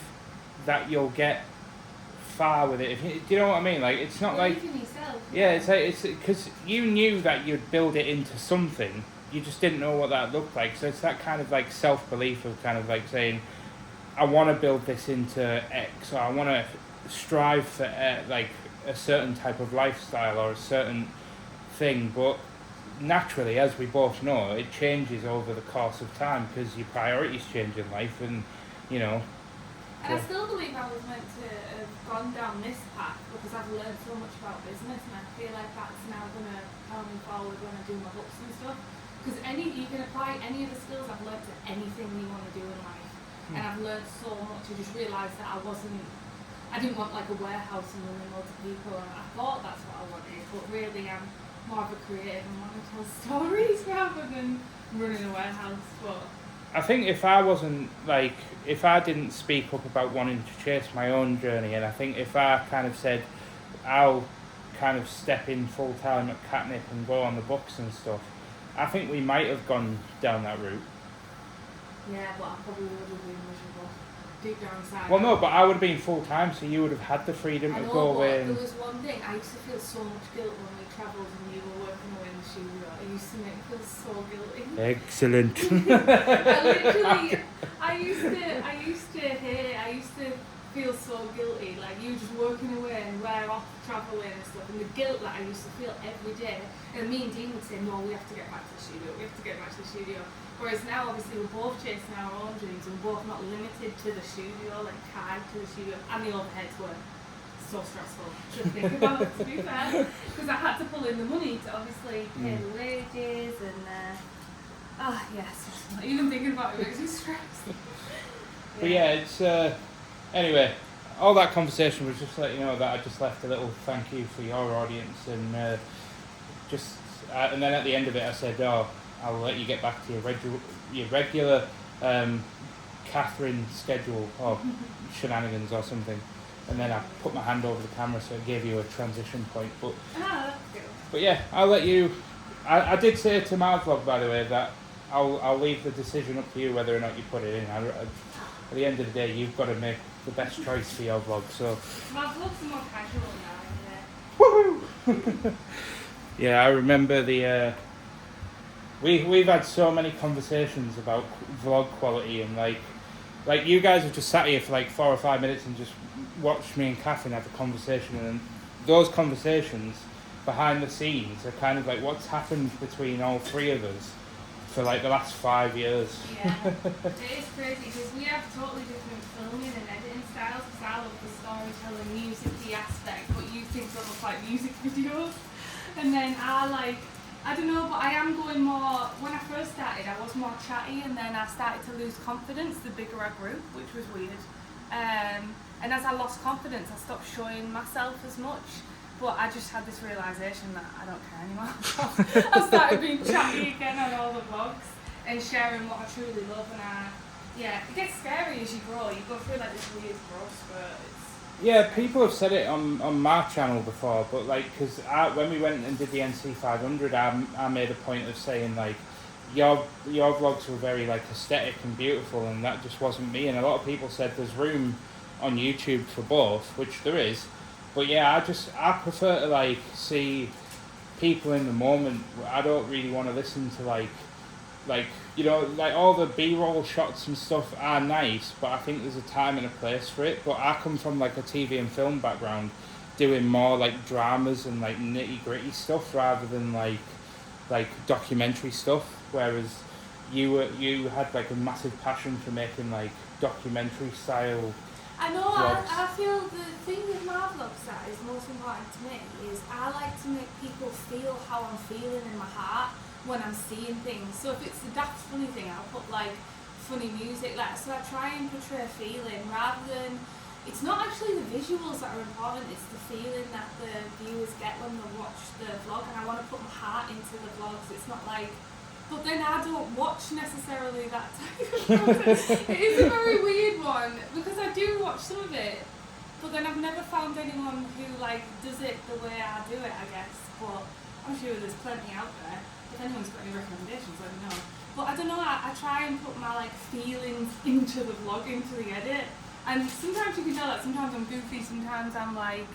that you'll get far with it. If you, do you know what I mean? Like, it's not like, believe in yourself, yeah, it's because you knew that you'd build it into something. You just didn't know what that looked like. So it's that kind of like self-belief of kind of like saying, I want to build this into X, or I want to strive for like a certain type of lifestyle or a certain thing. But naturally, as we both know, it changes over the course of time because your priorities change in life, and you know. And I still believe I was meant to have gone down this path because I've learned so much about business, and I feel like that's now going to help me forward when I do my books and stuff. Because you can apply any of the skills I've learned to anything you want to do in life. And I've learned so much. I just realised that I didn't want like a warehouse and running loads of people, and I thought that's what I wanted, but really I'm more of a creative and want to tell stories rather than running a warehouse. But I think if I didn't speak up about wanting to chase my own journey, and I think if I kind of said, I'll kind of step in full time at Katnipp and go on the books and stuff, I think we might have gone down that route. yeah, but I probably would have been miserable deep down inside. Well, no, but I would have been full time, so you would have had the freedom I to know, go but away. there And was one thing, I used to feel so much guilt when we travelled and you were working away in the studio. I used to make me feel so guilty. Excellent. I used to feel so guilty, like you just working away and we're off travelling and stuff, and the guilt that I used to feel every day. And me and Dean would say, no, we have to get back to the studio, we have to get back to the studio. Whereas now, obviously, we're both chasing our own dreams, and we're both not limited to the studio, like tied to the studio, and the overheads were so stressful to think about, to be fair, because I had to pull in the money to obviously pay the wages, and yes, even thinking about it makes me stressed. But yeah, it's anyway. All that conversation was just to let you know that I just left a little thank you for your audience, and and then at the end of it, I said, "Oh, I'll let you get back to your regular Catherine schedule or shenanigans or something." And then I put my hand over the camera, so it gave you a transition point. That's good. But yeah, I'll let you. I did say to my vlog, by the way, that I'll leave the decision up to you whether or not you put it in. At the end of the day, you've got to make the best choice for your vlog. So. My vlogs are more casual now. Woohoo! Yeah, I remember we've had so many conversations about vlog quality, and like you guys have just sat here for like 4 or 5 minutes and just watched me and Catherine have a conversation, and those conversations behind the scenes are kind of like what's happened between all three of us for like the last 5 years. Yeah, it is crazy because we have totally different filming and editing styles, because I love the storytelling, music-y aspect, but you think they look like music videos. And then I don't know, but I am going more, when I first started I was more chatty, and then I started to lose confidence the bigger I grew, which was weird. And as I lost confidence, I stopped showing myself as much. But I just had this realisation that I don't care anymore. I started being chatty again on all the vlogs and sharing what I truly love, and it gets scary as you grow. You go through like this weird growth spurt. Yeah, people have said it on my channel before, but like, because when we went and did the NC 500, I made a point of saying like, your vlogs were very like aesthetic and beautiful, and that just wasn't me. And a lot of people said there's room on YouTube for both, which there is. But yeah, I prefer to like see people in the moment. I don't really want to listen to like you know, like all the B-roll shots and stuff are nice, but I think there's a time and a place for it. But I come from like a TV and film background, doing more like dramas and like nitty-gritty stuff rather than like documentary stuff. Whereas you had like a massive passion for making like documentary style. I know, vlogs. I feel the thing with my vlogs that is most important to me is I like to make people feel how I'm feeling in my heart when I'm seeing things. So if it's a daft funny thing, I'll put like funny music, like, so I try and portray a feeling rather than, it's not actually the visuals that are important, it's the feeling that the viewers get when they watch the vlog, and I want to put my heart into the vlogs. It's not like, but then I don't watch necessarily that type of content. It is a very weird one, because I do watch some of it, but then I've never found anyone who like does it the way I do it, I guess. But I'm sure there's plenty out there. If anyone's got any recommendations, let me know. But I don't know, I try and put my like feelings into the vlog, into the edit. And sometimes you can tell that sometimes I'm goofy, sometimes I'm like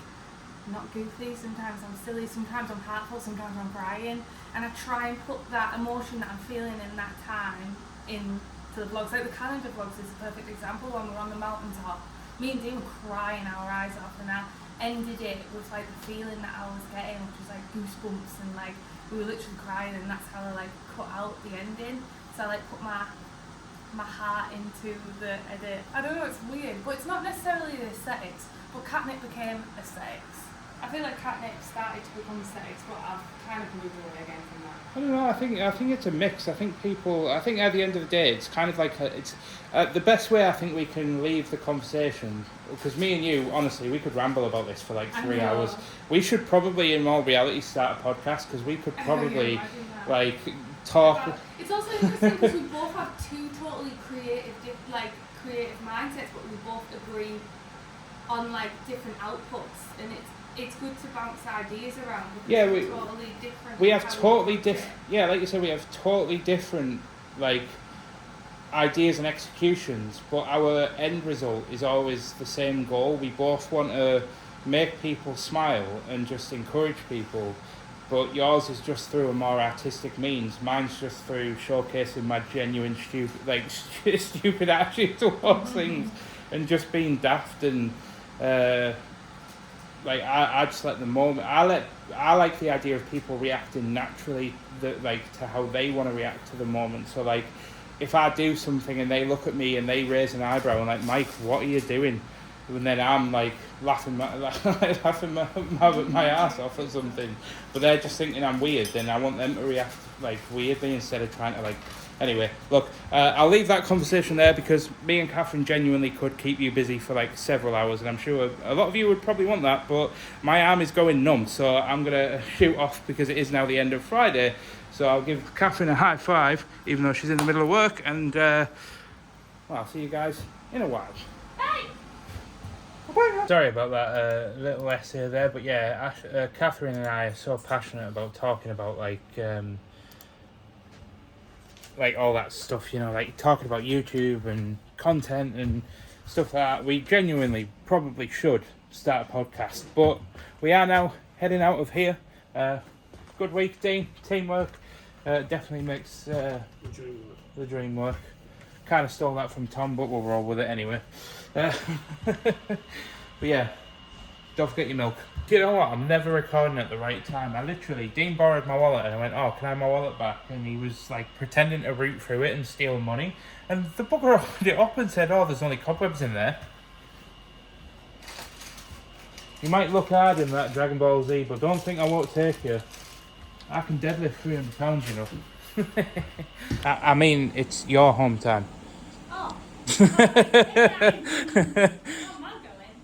not goofy, sometimes I'm silly, sometimes I'm heartful, sometimes I'm crying. And I try and put that emotion that I'm feeling in that time into the vlogs. Like the calendar vlogs is a perfect example. When we're on the mountaintop, me and Dean were crying our eyes off, and I ended it with like the feeling that I was getting, which was like goosebumps, and like we were literally crying, and that's how I like cut out the ending. So I like put my heart into the edit. I don't know, it's weird, but it's not necessarily the aesthetics, but Katnipp became aesthetics. I feel like Katnipp started to become aesthetics, but I've kind of moved away again from that. I don't know, I think it's a mix. I think at the end of the day, it's kind of like the best way I think we can leave the conversation, because me and you, honestly, we could ramble about this for like 3 hours. We should probably, in all reality, start a podcast, because we could probably like talk. It's also interesting because we both have two totally creative mindsets, but we both agree on like different outputs, and it's good to bounce ideas around. Yeah, we have totally different. Yeah, like you said, we have totally different like ideas and executions, but our end result is always the same goal. We both want to make people smile and just encourage people, but yours is just through a more artistic means. Mine's just through showcasing my genuine stupid attitude towards things, and just being daft and like I just let the moment. I like the idea of people reacting naturally, to how they want to react to the moment. So like, if I do something and they look at me and they raise an eyebrow and like, Mike, what are you doing? And then I'm like laughing my ass off or something, but they're just thinking I'm weird. Then I want them to react like weirdly instead of trying to like. Anyway, look, I'll leave that conversation there because me and Catherine genuinely could keep you busy for like several hours, and I'm sure a lot of you would probably want that. But my arm is going numb, so I'm gonna shoot off because it is now the end of Friday. So I'll give Catherine a high five, even though she's in the middle of work, and well, I'll see you guys in a while. Sorry about that little essay there, but yeah, Catherine and I are so passionate about talking about like all that stuff, you know, like talking about YouTube and content and stuff like that. We genuinely probably should start a podcast, but we are now heading out of here. Good week, Dean. Teamwork definitely makes the dream work. Kind of stole that from Tom, but we'll roll with it anyway. But yeah, don't forget your milk. You know what? I'm never recording at the right time. Dean borrowed my wallet and I went, oh, can I have my wallet back? And he was like pretending to root through it and steal money. And the bugger opened it up and said, oh, there's only cobwebs in there. You might look hard in that Dragon Ball Z, but don't think I won't take you. I can deadlift 300 pounds, you know. I mean, it's your home time. Oh.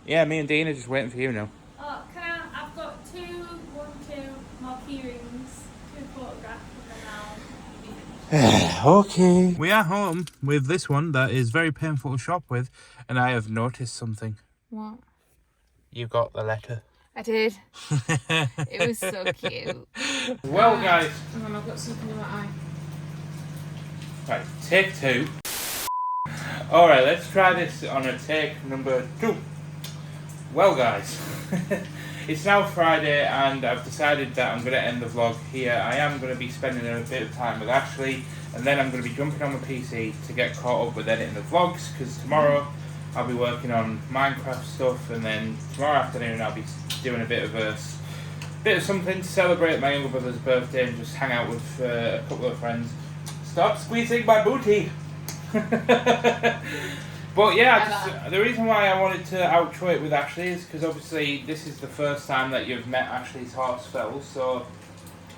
Yeah, me and Dean are just waiting for you now. Oh, I've got two more key rings, 2 photographs of them. Okay. We are home with this one that is very painful to shop with, and I have noticed something. What? You got the letter. I did. It was so cute. Well, guys. Hang on, I've got something in my eye. Right, take 2. Alright, let's try this on a take number 2. Well, guys, it's now Friday and I've decided that I'm going to end the vlog here. I am going to be spending a bit of time with Ashley, and then I'm going to be jumping on my PC to get caught up with editing the vlogs, because tomorrow I'll be working on Minecraft stuff, and then tomorrow afternoon I'll be doing a bit of something to celebrate my younger brother's birthday and just hang out with a couple of friends. Stop squeezing my booty! But yeah, the reason why I wanted to outro it with Ashley is because obviously this is the first time that you've met Ashley's horse fells. So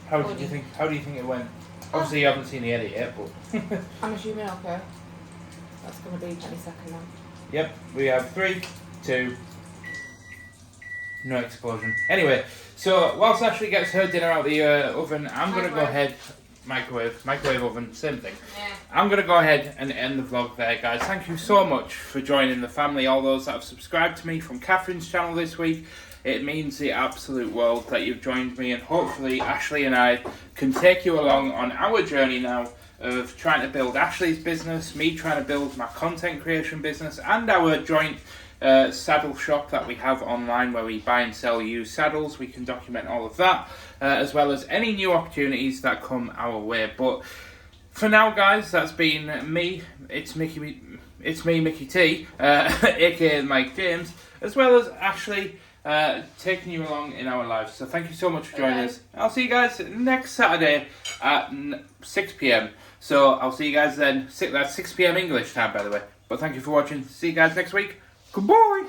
how do you think it went? Obviously you haven't seen the edit yet, but I'm assuming okay. That's going to be any second now. Yep, we have 3, 2, no explosion. Anyway, so whilst Ashley gets her dinner out the oven, I'm going to go ahead. Microwave oven, same thing. Yeah. I'm going to go ahead and end the vlog there, guys. Thank you so much for joining the family, all those that have subscribed to me from Catherine's channel this week. It means the absolute world that you've joined me, and hopefully Ashley and I can take you along on our journey now of trying to build Ashley's business, me trying to build my content creation business, and our joint saddle shop that we have online where we buy and sell used saddles. We can document all of that, as well as any new opportunities that come our way. But for now, guys, that's been me. It's me, Mickey T, aka Mike James, as well as Ashley, taking you along in our lives. So thank you so much for joining us. I'll see you guys next Saturday at 6 p.m. So I'll see you guys then. That's 6 p.m. English time, by the way. But thank you for watching. See you guys next week. Goodbye.